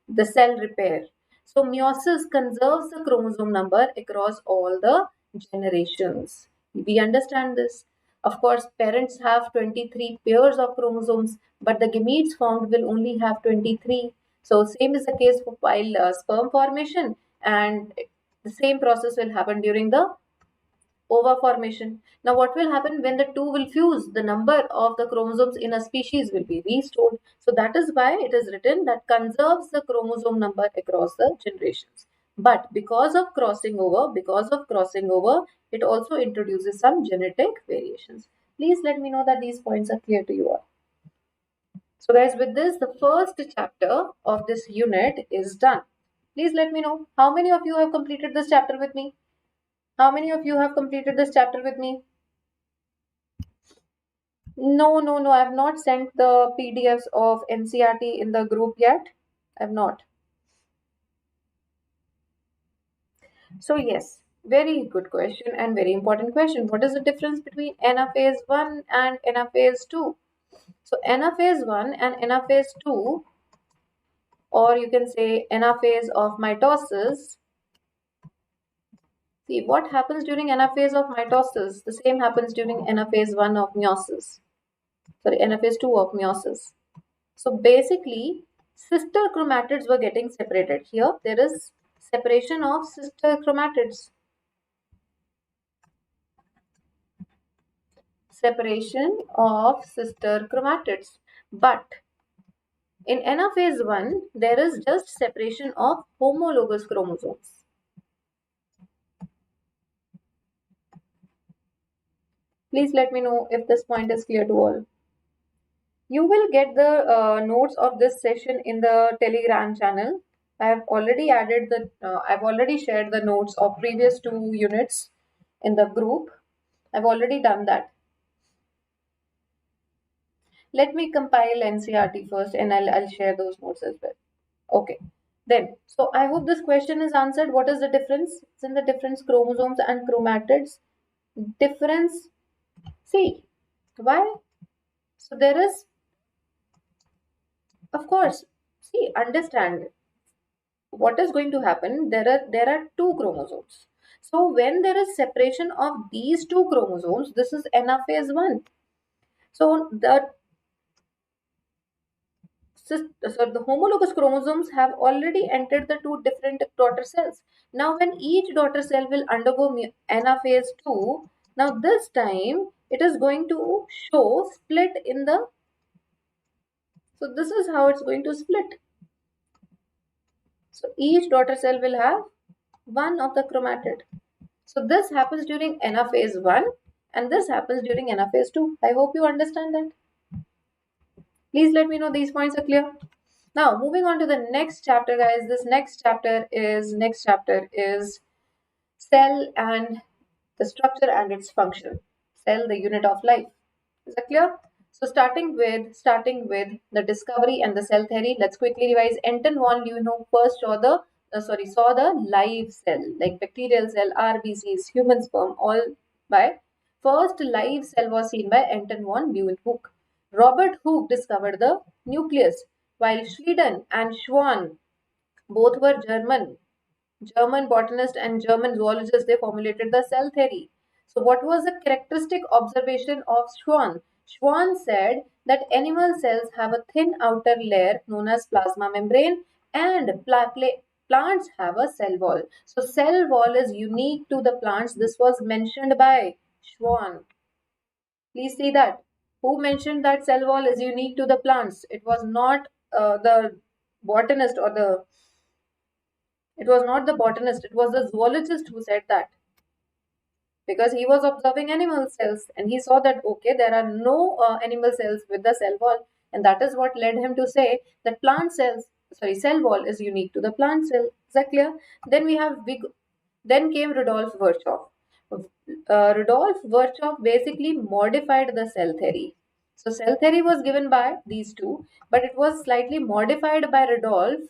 [SPEAKER 1] the cell repair. So meiosis conserves the chromosome number across all the generations. We understand this. Of course, parents have 23 pairs of chromosomes, but the gametes formed will only have 23. So same is the case for while sperm formation, and the same process will happen during the ova formation. Now what will happen when the two will fuse? The number of the chromosomes in a species will be restored. So that is why it is written that conserves the chromosome number across the generations. But because of crossing over, it also introduces some genetic variations. Please let me know that these points are clear to you all. So guys, with this, the first chapter of this unit is done. Please let me know how many of you have completed this chapter with me. How many of you have completed this chapter with me? No. I have not sent the PDFs of NCERT in the group yet. I have not. So yes, very good question and very important question. What is the difference between anaphase 1 and anaphase 2? So anaphase 1 and anaphase 2, or you can say anaphase of mitosis. See, what happens during anaphase of mitosis? The same happens during anaphase 1 of meiosis. Sorry, anaphase 2 of meiosis. So basically, sister chromatids were getting separated. Here, there is separation of sister chromatids. Separation of sister chromatids. But in anaphase 1, there is just separation of homologous chromosomes. Please let me know if this point is clear to all. You will get the notes of this session in the Telegram channel. I have already added the, I've already shared the notes of previous 2 units in the group. I've already done that. Let me compile NCERT first and I'll share those notes as well. Okay. Then, so I hope this question is answered. What is the difference? It's in the difference chromosomes and chromatids. Difference. See, why? So there is, of course, see, understand what is going to happen. There are 2 chromosomes. So when there is separation of these 2 chromosomes, this is anaphase 1. So the homologous chromosomes have already entered the 2 different daughter cells. Now when each daughter cell will undergo anaphase 2, now this time it is going to show split in the, so this is how it's going to split. So each daughter cell will have one of the chromatid. So this happens during anaphase 1 and this happens during anaphase 2. I hope you understand that. Please let me know these points are clear. Now moving on to the next chapter, guys. This next chapter is cell and the structure and its function. Cell, the unit of life. Is that clear? So starting with the discovery and the cell theory. Let's quickly revise. Anton von Leeuwenhoek first saw the live cell, like bacterial cell, RBCs, human sperm, all by first live cell was seen by Anton von Leeuwenhoek. Robert Hooke discovered the nucleus, while Schleiden and Schwann, both were German botanist and German zoologist, they formulated the cell theory. So what was the characteristic observation of Schwann? Schwann said that animal cells have a thin outer layer known as plasma membrane and plants have a cell wall. So cell wall is unique to the plants. This was mentioned by Schwann. Please see that. Who mentioned that cell wall is unique to the plants? It was not the botanist or the it was not the botanist, it was the zoologist who said that. Because he was observing animal cells and he saw that, okay, there are no animal cells with the cell wall. And that is what led him to say that cell wall is unique to the plant cell. Is that clear? Then came Rudolf Virchow. Rudolf Virchow basically modified the cell theory. So cell theory was given by these two, but it was slightly modified by Rudolf,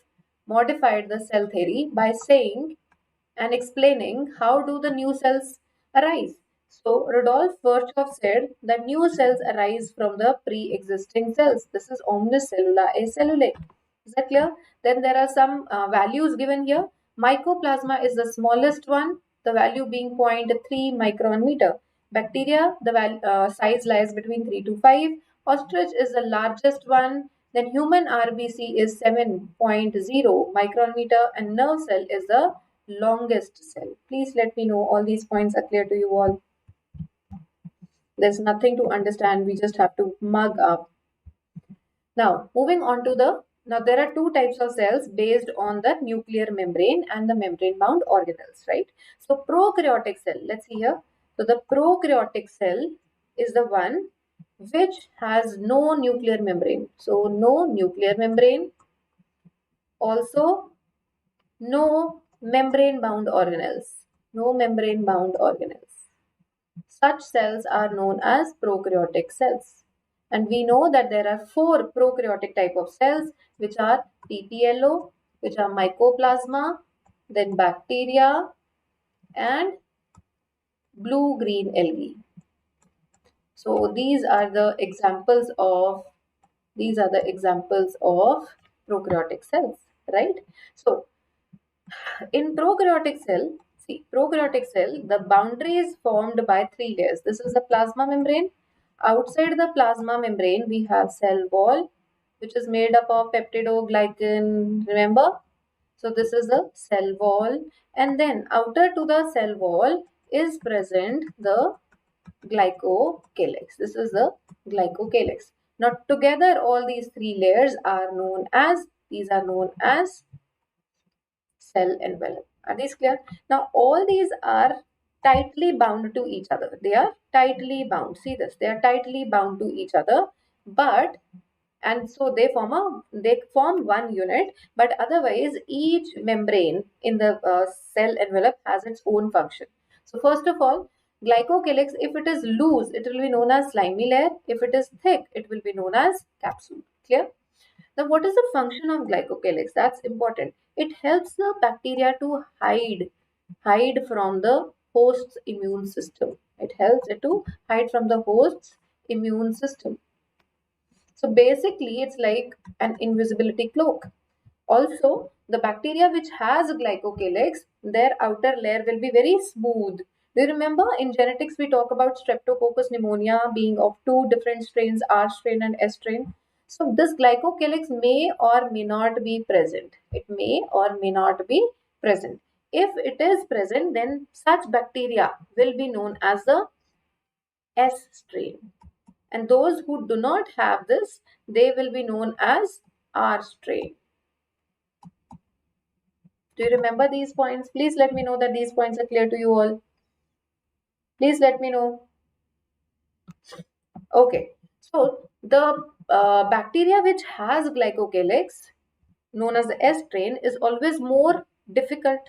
[SPEAKER 1] modified the cell theory by saying and explaining how do the new cells arise. So Rudolf Virchow said that new cells arise from the pre-existing cells. This is omnis cellula acellulae. Is that clear? Then there are some values given here. Mycoplasma is the smallest one, the value being 0.3 micron meter. Bacteria, the size lies between 3 to 5. Ostrich is the largest one. Then human RBC is 7.0 micron meter and nerve cell is the longest cell. Please let me know all these points are clear to you all. There's nothing to understand. We just have to mug up. Now, moving on to now there are 2 types of cells based on the nuclear membrane and the membrane bound organelles, right? So prokaryotic cell, let's see here. So the prokaryotic cell is the one which has no nuclear membrane. So no nuclear membrane, also no membrane bound organelles. No membrane bound organelles. Such cells are known as prokaryotic cells. And we know that there are four prokaryotic type of cells, which are PPLO, which are mycoplasma, then bacteria, and blue-green algae. So these are the examples of prokaryotic cells, right? So in prokaryotic cell, the boundary is formed by three layers. This is the plasma membrane. Outside the plasma membrane, we have cell wall, which is made up of peptidoglycan. Remember? So this is the cell wall, and then outer to the cell wall is present the glycocalyx. This is the glycocalyx. Now together all these three layers are known as cell envelope. Are these clear? Now all these are tightly bound to each other. They are tightly bound. See this, they are tightly bound to each other, but and so they form one unit, but otherwise each membrane in the cell envelope has its own function. So first of all, glycocalyx, if it is loose, it will be known as slimy layer. If it is thick, it will be known as capsule. Clear? Now what is the function of glycocalyx? That's important. It helps the bacteria to hide from the host's immune system. It helps it to hide from the host's immune system. So basically, it's like an invisibility cloak. Also, the bacteria which has glycocalyx, their outer layer will be very smooth. Do you remember in genetics we talk about Streptococcus pneumonia being of two different strains, R strain and S strain? So this glycocalyx may or may not be present. It may or may not be present. If it is present, then such bacteria will be known as the S strain. And those who do not have this, they will be known as R strain. Do you remember these points? Please let me know that these points are clear to you all. Please let me know. Okay. So the bacteria which has glycocalyx, known as the S strain, is always more difficult.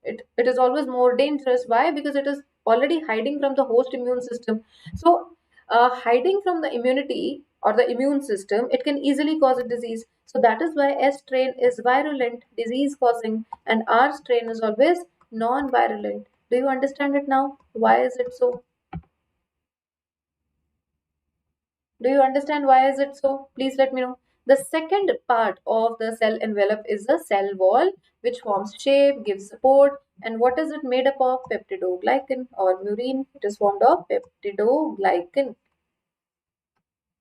[SPEAKER 1] It is always more dangerous. Why? Because it is already hiding from the host immune system. So hiding from the immunity or the immune system, it can easily cause a disease. So that is why S strain is virulent, disease causing, and R strain is always non-virulent. Do you understand it now? Why is it so? Do you understand why is it so? Please let me know. The second part of the cell envelope is the cell wall, which forms shape, gives support. And what is it made up of? Peptidoglycan or murine. It is formed of peptidoglycan.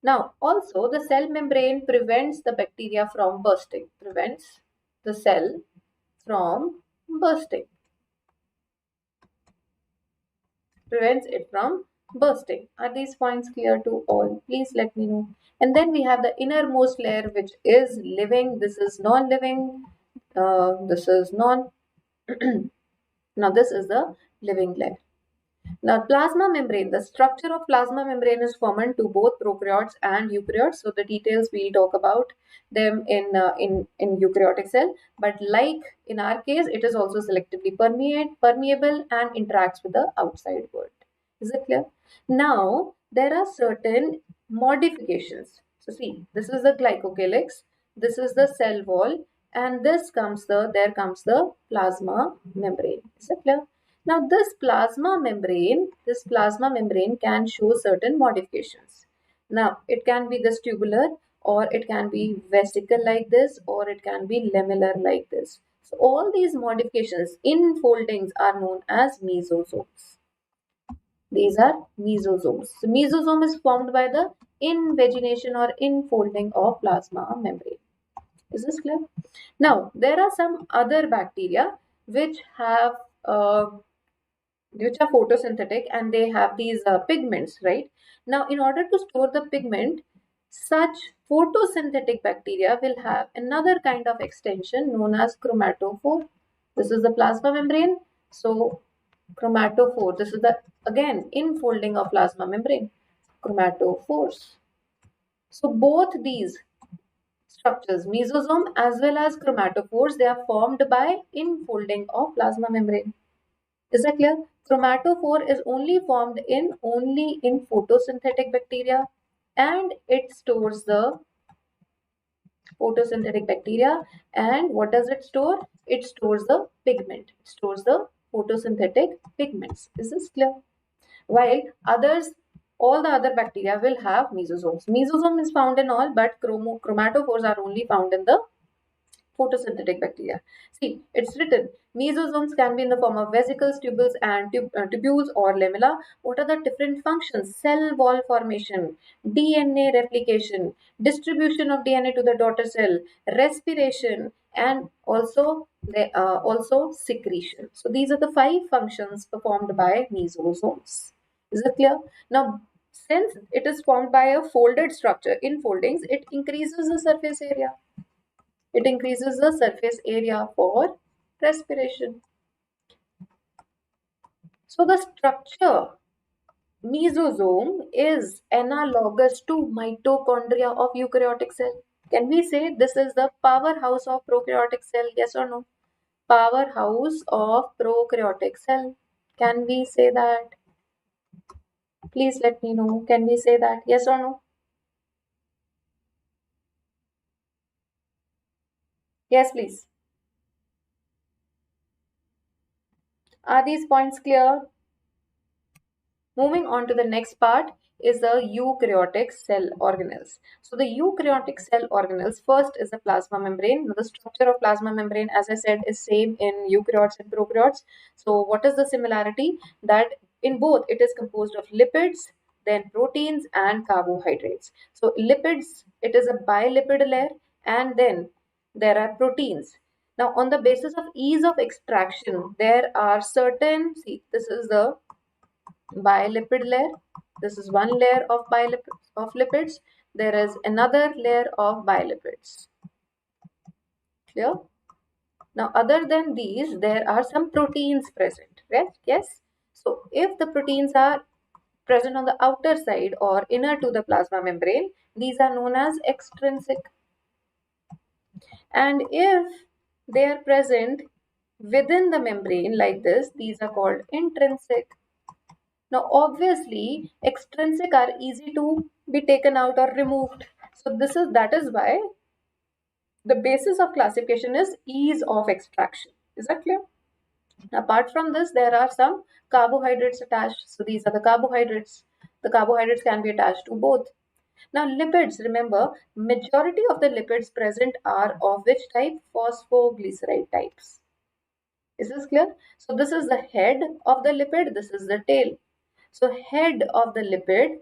[SPEAKER 1] Now, also the cell membrane prevents the bacteria from bursting. Prevents the cell from bursting. Prevents it from bursting. Are these points clear to all? Please let me know. And then we have the innermost layer, which is living. This is non-living. This is non. Now this is the living layer. Now plasma membrane, the structure of plasma membrane is common to both prokaryotes and eukaryotes. So the details we'll talk about them in eukaryotic cell. But like in our case, it is also selectively permeable and interacts with the outside world. Is it clear? Now there are certain modifications. So see, this is the glycocalyx, this is the cell wall, and there comes the plasma membrane. Is it clear? Now this plasma membrane can show certain modifications. Now it can be this tubular, or it can be vesicle like this, or it can be lamellar like this. So all these modifications in foldings are known as mesosomes. These are mesosomes. So mesosome is formed by the invagination or infolding of plasma membrane. Is this clear? Now there are some other bacteria which have which are photosynthetic, and they have these pigments, right? Now in order to store the pigment, such photosynthetic bacteria will have another kind of extension known as chromatophore. This is the plasma membrane. So chromatophore, this is the again infolding of plasma membrane. chromatophores. So both these structures, mesosome as well as chromatophores, they are formed by infolding of plasma membrane. Is that clear? Chromatophore is only in photosynthetic bacteria, and it stores the photosynthetic bacteria. And what does it store? It stores the pigment. It stores the photosynthetic pigments. Is this clear? While others, all the other bacteria will have mesosomes. Mesosome is found in all, but chromatophores are only found in the photosynthetic bacteria. See, it's written mesosomes can be in the form of vesicles, tubules, and tubules or lamella. What are the different functions? Cell wall formation, DNA replication, distribution of DNA to the daughter cell, respiration, and also secretion. So these are the 5 functions performed by mesosomes. Is it clear? Now, since it is formed by a folded structure, in foldings, it increases the surface area. It increases the surface area for respiration. So the structure mesosome is analogous to mitochondria of eukaryotic cell. Can we say this is the powerhouse of prokaryotic cell? Yes or no? Powerhouse of prokaryotic cell. Can we say that? Please let me know. Can we say that? Yes or no? Yes, please. Are these points clear? Moving on to the next part is the eukaryotic cell organelles. So the eukaryotic cell organelles, first is the plasma membrane. Now the structure of plasma membrane, as I said, is same in eukaryotes and prokaryotes. So what is the similarity? That in both it is composed of lipids, then proteins and carbohydrates. So lipids, it is a bilipid layer, and then there are proteins. Now on the basis of ease of extraction, there are certain, see, this is the bilipid layer. This is one layer of lipids. There is another layer of bilipids. Clear? Now, other than these, there are some proteins present, right? Yes. So, if the proteins are present on the outer side or inner to the plasma membrane, these are known as extrinsic. And if they are present within the membrane like this, these are called intrinsic. Now, obviously, extrinsic are easy to be taken out or removed. So that is why the basis of classification is ease of extraction. Is that clear? Apart from this, there are some carbohydrates attached. So these are the carbohydrates. The carbohydrates can be attached to both. Now, lipids, remember, majority of the lipids present are of which type? Phosphoglyceride types. Is this clear? So this is the head of the lipid. This is the tail. So head of the lipid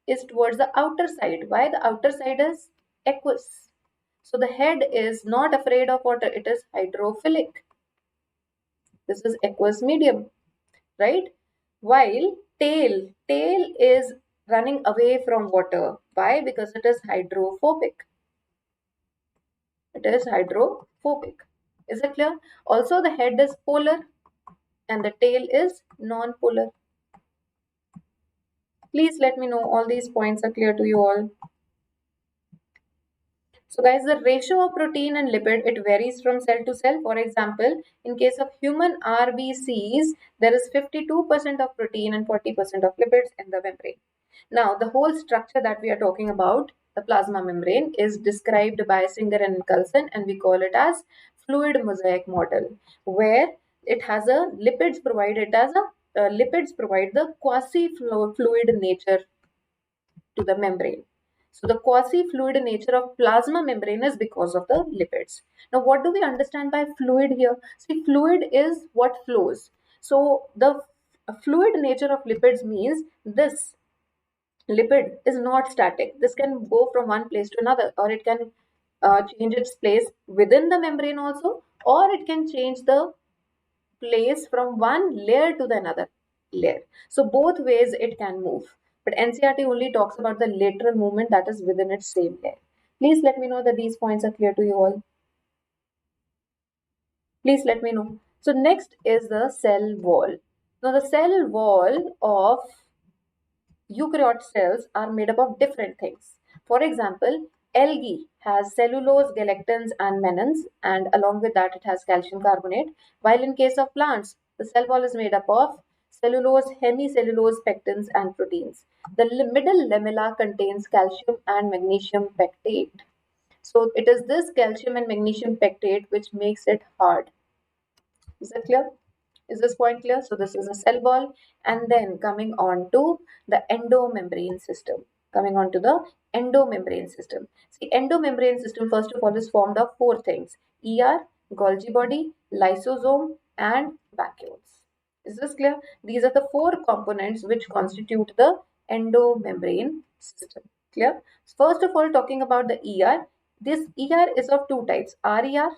[SPEAKER 1] is towards the outer side. Why? The outer side is aqueous. So the head is not afraid of water. It is hydrophilic. This is aqueous medium, right? While tail is running away from water. Why? Because it is hydrophobic. It is hydrophobic. Is it clear? Also, the head is polar and the tail is non-polar. Please let me know all these points are clear to you all. So guys, the ratio of protein and lipid, it varies from cell to cell. For example, in case of human RBCs, there is 52% of protein and 40% of lipids in the membrane. Now, the whole structure that we are talking about, the plasma membrane, is described by Singer and Nicholson, and we call it as fluid mosaic model, where it has a lipids provide the quasi-fluid nature to the membrane. So the quasi-fluid nature of plasma membrane is because of the lipids. Now, what do we understand by fluid here? See, fluid is what flows. So the fluid nature of lipids means this lipid is not static. This can go from one place to another, or it can change its place within the membrane also, or it can change the place from one layer to the another layer. So both ways it can move. But NCERT only talks about the lateral movement that is within its same layer. Please let me know that these points are clear to you all. Please let me know. So next is the cell wall. Now the cell wall of eukaryote cells are made up of different things. For example, algae has cellulose, galactans, and mannans, and along with that, it has calcium carbonate. While in case of plants, the cell wall is made up of cellulose, hemicellulose, pectins, and proteins. The middle lamella contains calcium and magnesium pectate. So it is this calcium and magnesium pectate which makes it hard. Is that clear? Is this point clear? So this is a cell wall, and then coming on to the endomembrane system. Coming on to the endomembrane system. See, endomembrane system first of all is formed of four things: ER, Golgi body, lysosome, and vacuoles. Is this clear? These are the four components which constitute the endomembrane system. Clear? First of all, talking about the ER, this ER is of two types: RER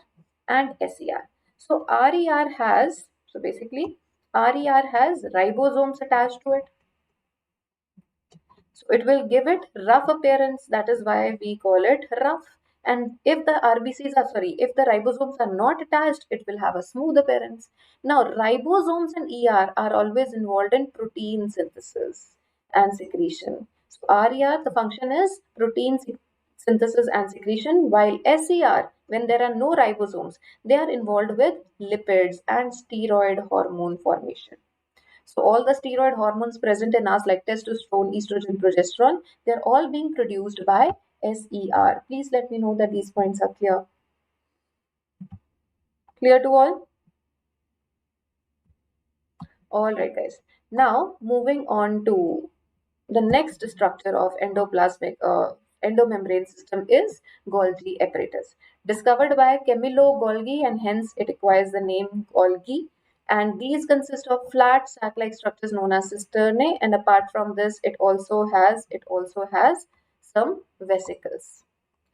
[SPEAKER 1] and SER. So RER has, so basically RER has ribosomes attached to it. So it will give it rough appearance. That is why we call it rough. And if the if the ribosomes are not attached, it will have a smooth appearance. Now, ribosomes and ER are always involved in protein synthesis and secretion. So RER, the function is protein synthesis and secretion, while SER, when there are no ribosomes, they are involved with lipids and steroid hormone formation. So all the steroid hormones present in us like testosterone, estrogen, progesterone, they are all being produced by SER. Please let me know that these points are clear. Clear to all? All right, guys. Now moving on to the next structure of endoplasmic endomembrane system is Golgi apparatus, discovered by Camillo Golgi, and hence it acquires the name Golgi. And these consist of flat sac-like structures known as cisternae, and apart from this, it also has some vesicles.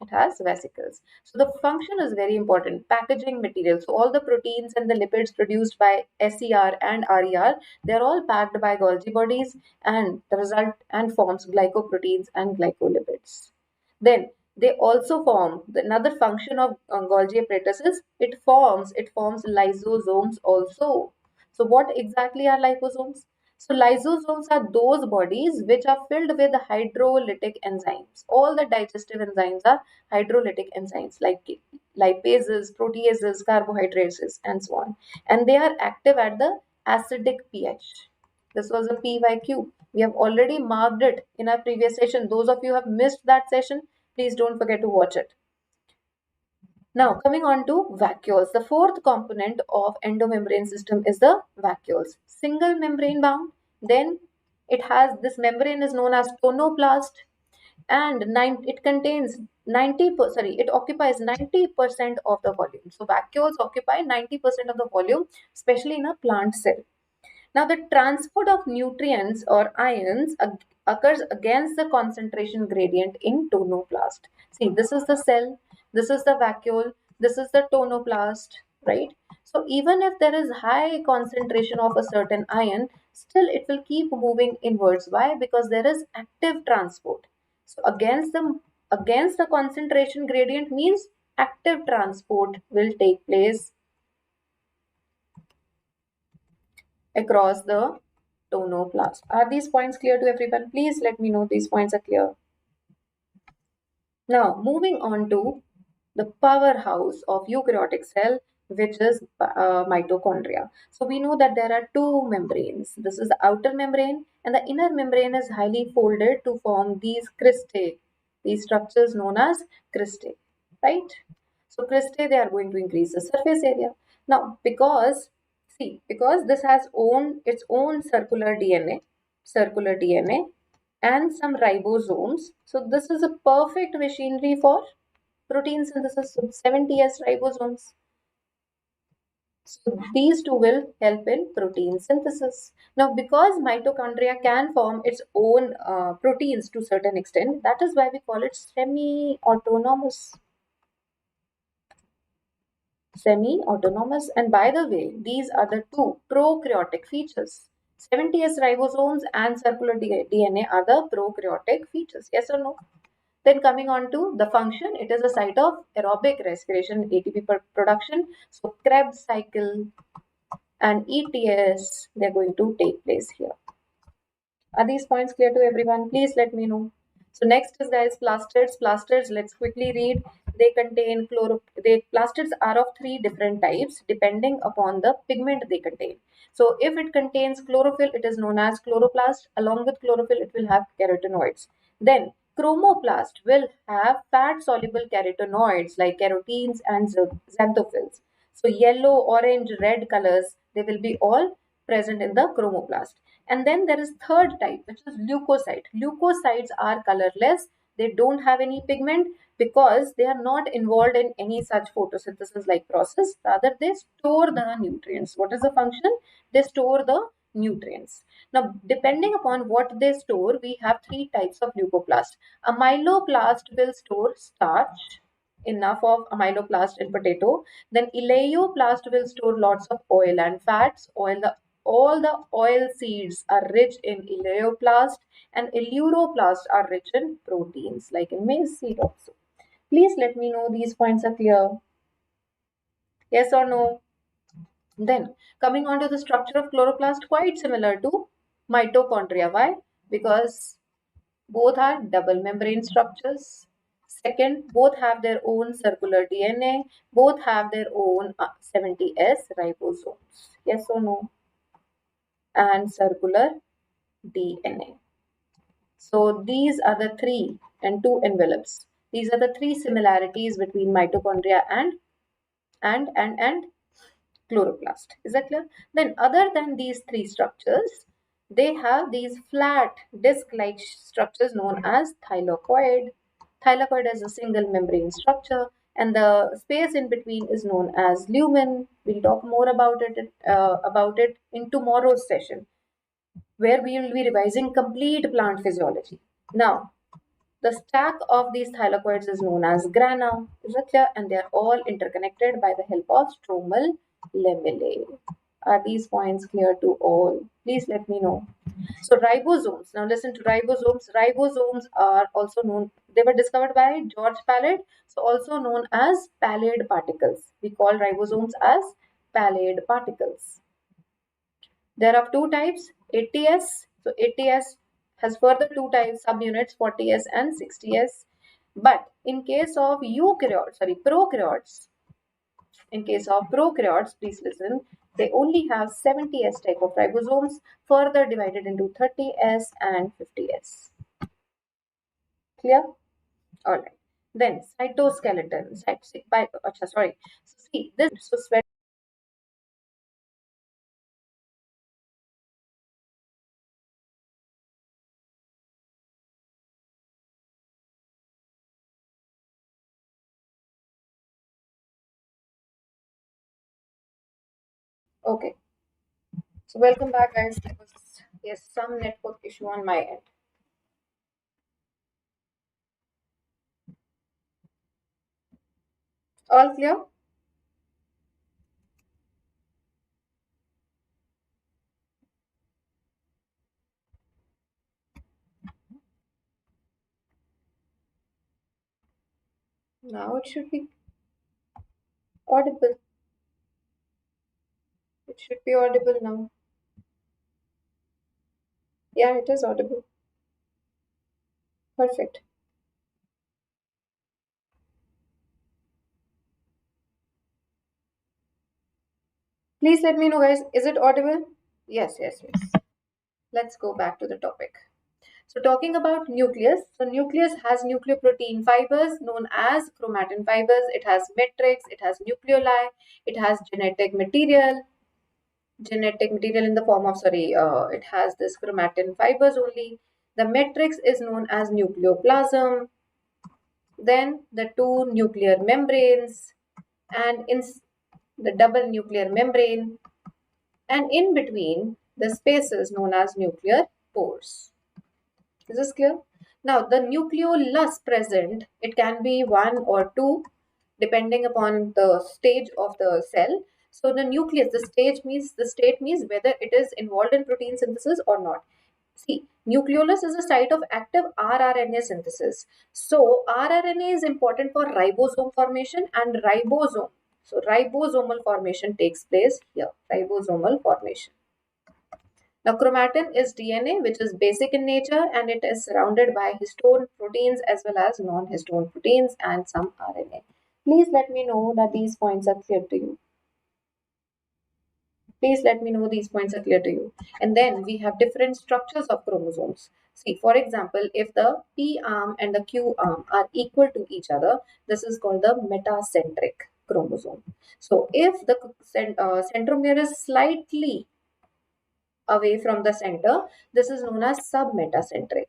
[SPEAKER 1] It has vesicles. So the function is very important. Packaging material. So all the proteins and the lipids produced by SER and RER, they are all packed by Golgi bodies, and the result and forms glycoproteins and glycolipids. Then they also form another function of Golgi apparatus is it forms lysosomes also. So what exactly are liposomes? So lysosomes are those bodies which are filled with hydrolytic enzymes. All the digestive enzymes are hydrolytic enzymes like lipases, proteases, carbohydrates, and so on. And they are active at the acidic pH. This was a PYQ. We have already marked it in our previous session. Those of you who have missed that session, please don't forget to watch it. Now, coming on to vacuoles. The fourth component of endomembrane system is the vacuoles. Single membrane bound. Then it has this membrane is known as tonoplast, and it contains it occupies 90% of the volume. So vacuoles occupy 90% of the volume, especially in a plant cell. Now, the transport of nutrients or ions occurs against the concentration gradient in tonoplast. See, this is the cell, this is the vacuole, this is the tonoplast, right? So, even if there is high concentration of a certain ion, still it will keep moving inwards. Why? Because there is active transport. So, against the concentration gradient means active transport will take place across the tonoplast. Are these points clear to everyone? Please let me know these points are clear. Now, moving on to the powerhouse of eukaryotic cell, which is mitochondria. So we know that there are two membranes. This is the outer membrane, and the inner membrane is highly folded to form these cristae, these structures known as cristae, right? So cristae, they are going to increase the surface area. Now, because this has its own circular DNA, and some ribosomes. So this is a perfect machinery for protein synthesis. So 70S ribosomes. So these two will help in protein synthesis. Now, because mitochondria can form its own proteins to a certain extent, that is why we call it semi-autonomous. Semi-autonomous. And by the way, these are the two prokaryotic features. 70S ribosomes and circular DNA are the prokaryotic features. Yes or no? Then coming on to the function, it is a site of aerobic respiration, ATP production. So Krebs cycle and ETS, they're going to take place here. Are these points clear to everyone? Please let me know. So next is, guys, plastids. Plastids, let's quickly read. They contain plastids are of three different types depending upon the pigment they contain. So if it contains chlorophyll, it is known as chloroplast. Along with chlorophyll, it will have carotenoids. Then chromoplast will have fat soluble carotenoids like carotenes and xanthophylls. So yellow, orange, red colors, they will be all present in the chromoplast. And then there is third type, which is leukocyte. Leukocytes are colorless. They don't have any pigment because they are not involved in any such photosynthesis like process. Rather, they store the nutrients. What is the function? They store the nutrients. Now, depending upon what they store, we have three types of leucoplast. A myeloplast will store starch, enough of amyloplast in potato. Then eleoplast will store lots of oil and fats. All the oil seeds are rich in eleoplast, and eleuroplast are rich in proteins like in maize seed also. Please let me know these points are clear. Yes or no? Then coming on to the structure of chloroplast, quite similar to mitochondria. Why? Because both are double membrane structures. Second, both have their own circular DNA. Both have their own 70S ribosomes. Yes or no? And circular DNA. So these are the three and two envelopes. These are the three similarities between mitochondria and chloroplast. Is that clear? Then other than these three structures, they have these flat disc-like structures known as thylakoid. Thylakoid is a single membrane structure, and the space in between is known as lumen. We'll talk more about it in tomorrow's session, where we will be revising complete plant physiology. Now, the stack of these thylakoids is known as grana, is it clear? And they are all interconnected by the help of stromal lamellae. Are these points clear to all? Please let me know. So ribosomes. Now listen to ribosomes. Ribosomes are also known, they were discovered by George Palade, so also known as pallid particles. We call ribosomes as pallid particles. There are two types, ATS. So ATS has further two types, subunits, 40S and 60S. But in case of prokaryotes, please listen, they only have 70S type of ribosomes, further divided into 30S and 50S. Clear? All right. Then cytoskeleton. Sorry. So see this. So sweat. Okay. So welcome back, guys. There was, yes, some network issue on my end. All clear? Now it should be audible. It should be audible now. Yeah, it is audible. Perfect. Please let me know, guys. Is it audible? Yes, yes, yes. Let's go back to the topic. So talking about nucleus. So nucleus has nucleoprotein fibers known as chromatin fibers. It has matrix. It has nucleoli. It has genetic material. Genetic material in the form of, it has this chromatin fibers only. The matrix is known as nucleoplasm. Then the two nuclear membranes, and in the double nuclear membrane, and in between the spaces known as nuclear pores. Is this clear? Now the nucleolus present, it can be one or two depending upon the stage of the cell. So the nucleus, the state means whether it is involved in protein synthesis or not. See, nucleolus is a site of active rRNA synthesis. So rRNA is important for ribosome formation and ribosome. So ribosomal formation takes place here, ribosomal formation. Now, chromatin is DNA, which is basic in nature, and it is surrounded by histone proteins as well as non-histone proteins and some RNA. Please let me know that these points are clear to you. Please let me know these points are clear to you. And then we have different structures of chromosomes. See, for example, if the P arm and the Q arm are equal to each other, this is called the metacentric chromosome. So if the centromere is slightly away from the center, this is known as submetacentric.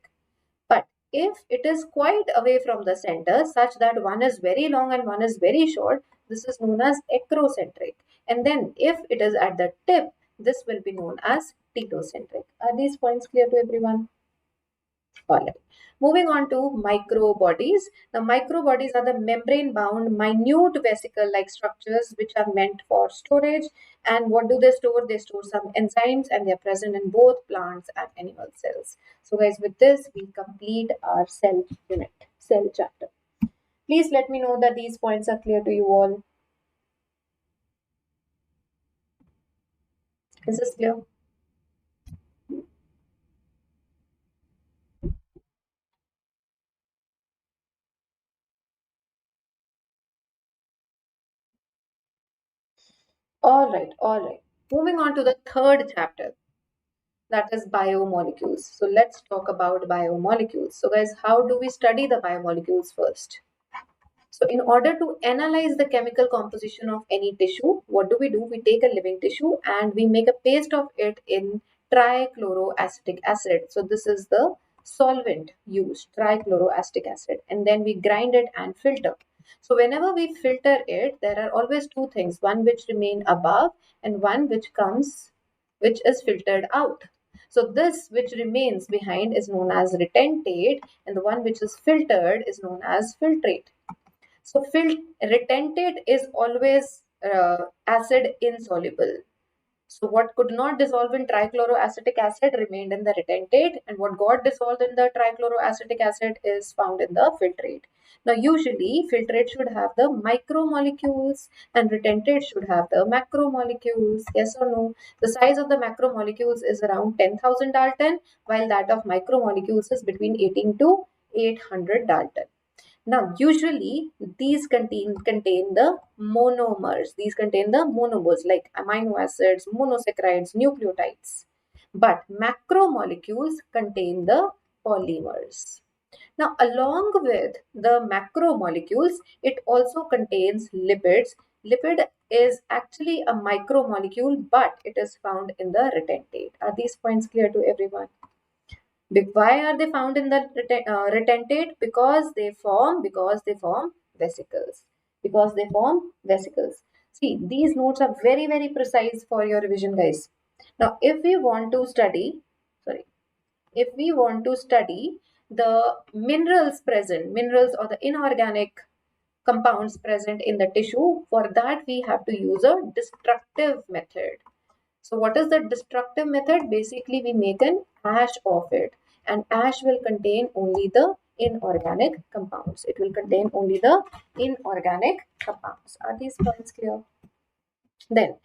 [SPEAKER 1] But if it is quite away from the center, such that one is very long and one is very short, this is known as acrocentric. And then if it is at the tip, this will be known as telocentric. Are these points clear to everyone? All right. Moving on to microbodies. The microbodies are the membrane-bound, minute vesicle-like structures which are meant for storage. And what do they store? They store some enzymes, and they are present in both plants and animal cells. So, guys, with this, we complete our cell unit, cell chapter. Please let me know that these points are clear to you all. Is this clear? All right, all right. Moving on to the third chapter, that is biomolecules. So let's talk about biomolecules. So guys, how do we study the biomolecules first? So in order to analyze the chemical composition of any tissue, what do? We take a living tissue and we make a paste of it in trichloroacetic acid. So this is the solvent used, trichloroacetic acid, and then we grind it and filter. So whenever we filter it, there are always two things, one which remain above and one which is filtered out. So this which remains behind is known as retentate, and the one which is filtered is known as filtrate. So retentate is always acid insoluble. So what could not dissolve in trichloroacetic acid remained in the retentate, and what got dissolved in the trichloroacetic acid is found in the filtrate. Now usually filtrate should have the micromolecules and retentate should have the macromolecules. Yes or no? The size of the macromolecules is around 10,000 Dalton, while that of micromolecules is between 18 to 800 Dalton. Now, usually these contain the monomers. These contain the monomers like amino acids, monosaccharides, nucleotides. But macromolecules contain the polymers. Now, along with the macromolecules, it also contains lipids. Lipid is actually a micromolecule, but it is found in the retentate. Are these points clear to everyone? Why are they found in the retentate? Because they form vesicles. Because they form vesicles. See, these notes are very, very precise for your revision, guys. Now, if we want to study, if we want to study the minerals or the inorganic compounds present in the tissue, for that we have to use a destructive method. So what is the destructive method? Basically, we make an ash of it, and ash will contain only the inorganic compounds. It will contain only the inorganic compounds. Are these points clear? Then,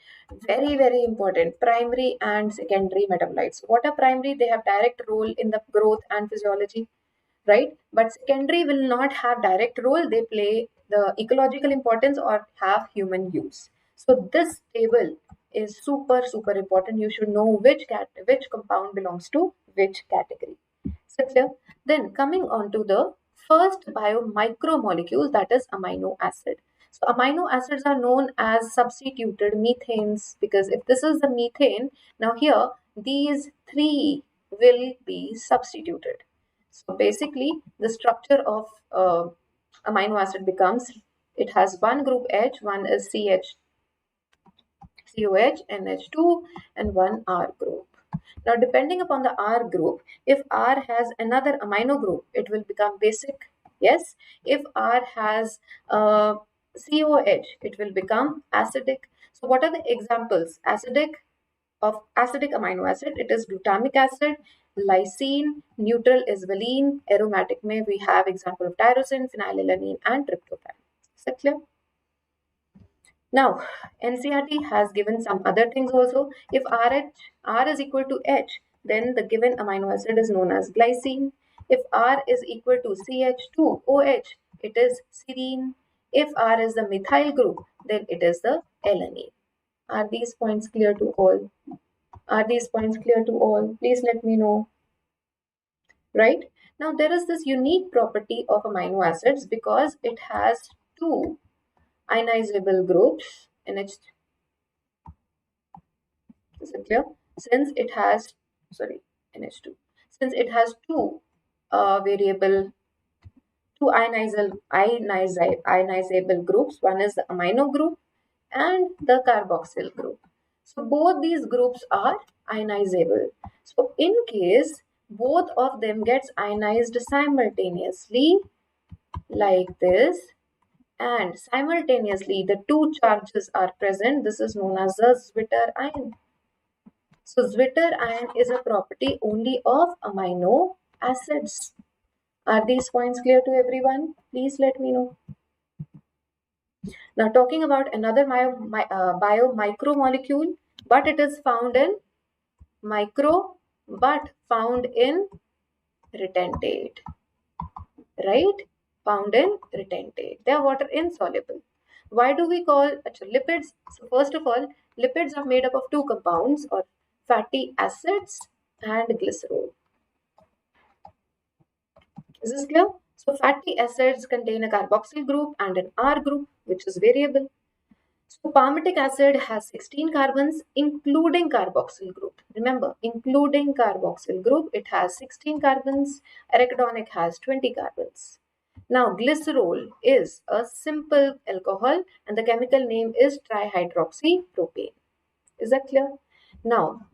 [SPEAKER 1] very, very important, primary and secondary metabolites. What are primary? They have direct role in the growth and physiology, right? But secondary will not have direct role. They play the ecological importance or have human use. So this table is super, super important. You should know which compound belongs to which category. So clear? Then coming on to the first biomicromolecule, that is amino acid. So amino acids are known as substituted methanes, because if this is the methane, now here these three will be substituted. So basically, the structure of amino acid becomes, it has one group H, one is COH, NH2, and one R group. Now, depending upon the R group, if R has another amino group, it will become basic. Yes. If R has COH, it will become acidic. So, what are the examples? Acidic amino acid, it is glutamic acid, lysine, neutral is valine, aromatic may we have example of tyrosine, phenylalanine, and tryptophan. Is that clear? Now, NCERT has given some other things also. If R is equal to H, then the given amino acid is known as glycine. If R is equal to CH2OH, it is serine. If R is the methyl group, then it is the alanine. Are these points clear to all? Are these points clear to all? Please let me know. Right? Now, there is this unique property of amino acids because it has two ionizable groups, NH. Is it clear? Since it has, sorry, NH2. Since it has two ionizable groups, one is the amino group and the carboxyl group. So both these groups are ionizable. So in case both of them gets ionized simultaneously like this, and simultaneously the two charges are present, this is known as the Zwitter ion. So Zwitter ion is a property only of amino acids. Are these points clear to everyone? Please let me know. Now talking about another biomicromolecule, but it is found in retentate, right? Found in retentate. They are water insoluble. Why do we call lipids? So first of all, lipids are made up of two compounds, or fatty acids and glycerol. Is this clear? So fatty acids contain a carboxyl group and an R group, which is variable. So palmitic acid has 16 carbons, including carboxyl group. Remember, including carboxyl group, it has 16 carbons. Arachidonic has 20 carbons. Now, glycerol is a simple alcohol and the chemical name is trihydroxypropane. Is that clear? Now,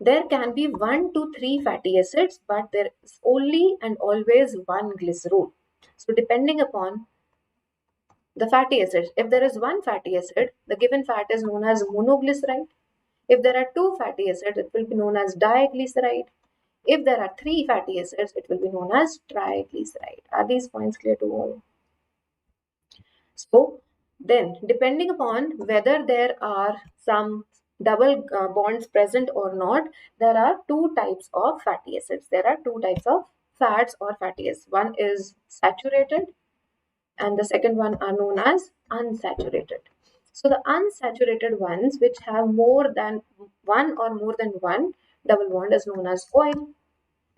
[SPEAKER 1] there can be 1 to 3 fatty acids, but there is only and always one glycerol. So, depending upon the fatty acids, if there is one fatty acid, the given fat is known as monoglyceride. If there are two fatty acids, it will be known as diglyceride. If there are three fatty acids, it will be known as triglyceride. Are these points clear to all? So then, depending upon whether there are some double bonds present or not, there are two types of fatty acids. There are two types of fats or fatty acids. One is saturated and the second one are known as unsaturated. So the unsaturated ones, which have more than one or more than one double bond, is known as oil,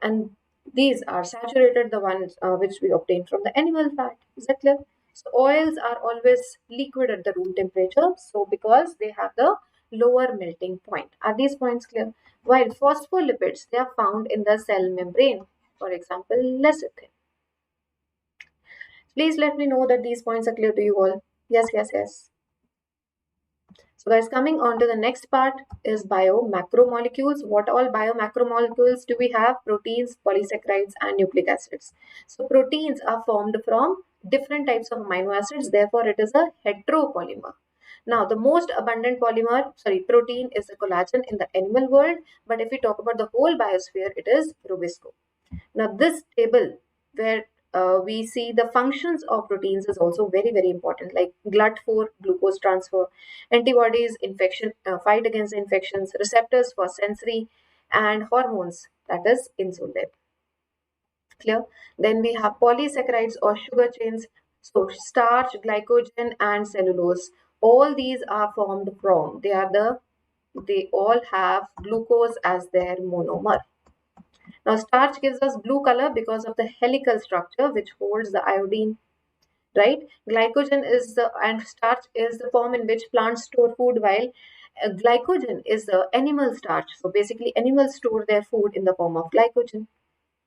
[SPEAKER 1] and these are saturated, the ones which we obtain from the animal fat. Is that clear? So oils are always liquid at the room temperature, so because they have the lower melting point. Are these points clear? While phospholipids, they are found in the cell membrane, for example lecithin. Please let me know that these points are clear to you all. Yes, yes, yes. So guys, coming on to the next part is biomacromolecules. What all biomacromolecules do we have? Proteins, polysaccharides and nucleic acids. So proteins are formed from different types of amino acids. Therefore, it is a heteropolymer. Now, the most abundant protein is the collagen in the animal world. But if we talk about the whole biosphere, it is Rubisco. Now, this table where we see the functions of proteins is also very, very important, like glut for glucose transfer, antibodies, fight against infections, receptors for sensory, and hormones, that is insulin. Clear? Then we have polysaccharides or sugar chains. So starch, glycogen, and cellulose. All these are formed from, they all have glucose as their monomer. Now, starch gives us blue color because of the helical structure which holds the iodine, right? Glycogen and starch is the form in which plants store food, while glycogen is the animal starch. So basically, animals store their food in the form of glycogen.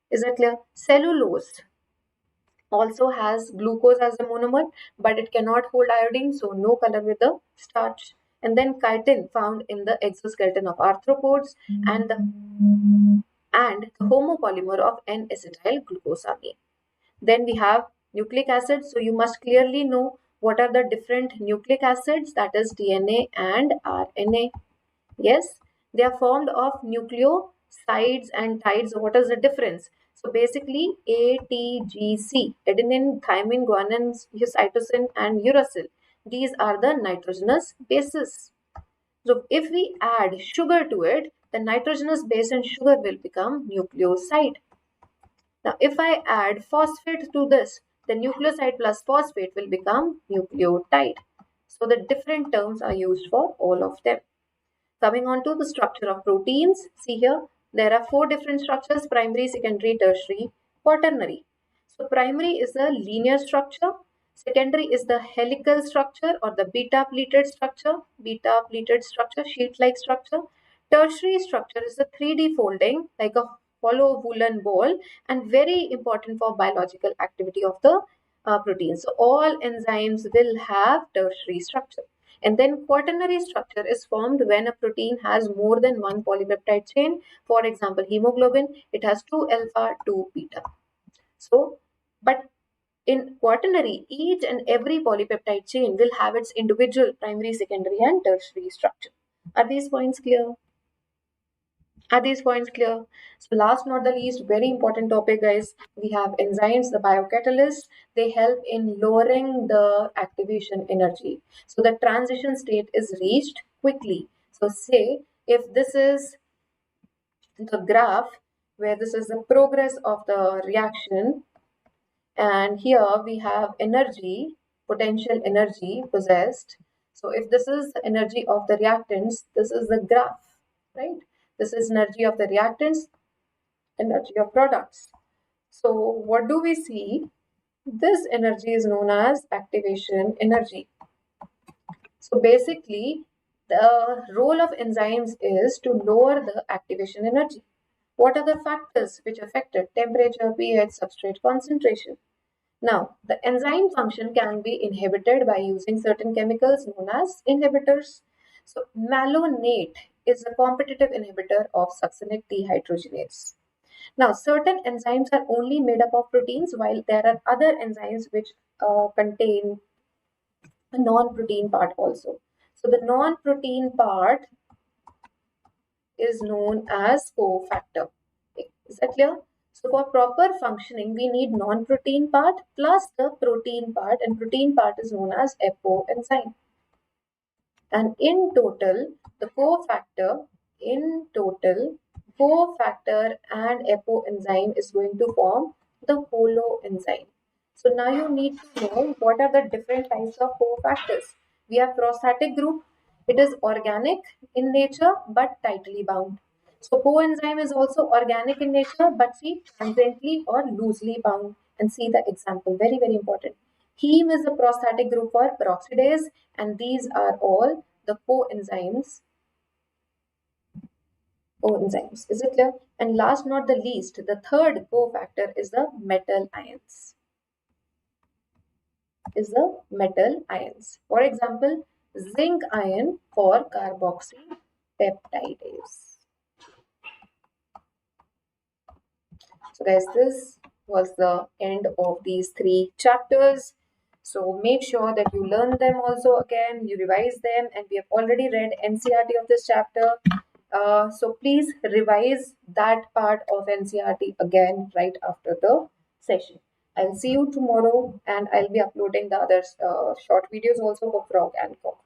[SPEAKER 1] Is that clear? Cellulose also has glucose as a monomer, but it cannot hold iodine, so no color with the starch. And then chitin, found in the exoskeleton of arthropods, and the homopolymer of N-acetyl glucosamine. Then we have nucleic acids. So you must clearly know what are the different nucleic acids, that is DNA and RNA. Yes, they are formed of nucleosides and tides. What is the difference? So basically ATGC, adenine, thymine, guanine, cytosine and uracil. These are the nitrogenous bases. So if we add sugar to it, the nitrogenous base and sugar will become nucleoside. Now if I add phosphate to this, the nucleoside plus phosphate will become nucleotide. So the different terms are used for all of them. Coming on to the structure of proteins, see here, there are 4 different structures: primary, secondary, tertiary, quaternary. So primary is a linear structure, secondary is the helical structure or the beta pleated structure, sheet-like structure. Tertiary structure is the 3D folding like a hollow woolen ball and very important for biological activity of the protein. So all enzymes will have tertiary structure. And then quaternary structure is formed when a protein has more than one polypeptide chain. For example, hemoglobin, it has 2 alpha, 2 beta. So, but in quaternary, each and every polypeptide chain will have its individual primary, secondary, and tertiary structure. Are these points clear? Are these points clear? So last not the least, very important topic, guys. We have enzymes, the biocatalysts. They help in lowering the activation energy. So the transition state is reached quickly. So say if this is the graph where this is the progress of the reaction, and here we have energy, potential energy possessed. So if this is the energy of the reactants, this is the graph, right? This is energy of the reactants, energy of products. So what do we see? This energy is known as activation energy. So basically, the role of enzymes is to lower the activation energy. What are the factors which affect it? Temperature, pH, substrate concentration. Now, the enzyme function can be inhibited by using certain chemicals known as inhibitors. So, malonate is a competitive inhibitor of succinic dehydrogenase. Now, certain enzymes are only made up of proteins, while there are other enzymes which contain a non-protein part also. So, the non-protein part is known as cofactor. Is that clear? So for proper functioning, we need non-protein part plus the protein part, and protein part is known as apoenzyme. And in total, cofactor and apoenzyme is going to form the holoenzyme. So now you need to know what are the different types of cofactors. We have prostatic group. It is organic in nature but tightly bound. So coenzyme is also organic in nature but see transiently or loosely bound. And see the example, very very important. Heme is the prostatic group for peroxidase, and these are all the coenzymes. Coenzymes. Is it clear? And last not the least, the third cofactor is the metal ions. For example, zinc ion for carboxypeptidase. So guys, this was the end of these 3 chapters. So make sure that you learn them also again, you revise them, and we have already read NCERT of this chapter. So please revise that part of NCERT again right after the session. I'll see you tomorrow, and I'll be uploading the other short videos also for frog and cock.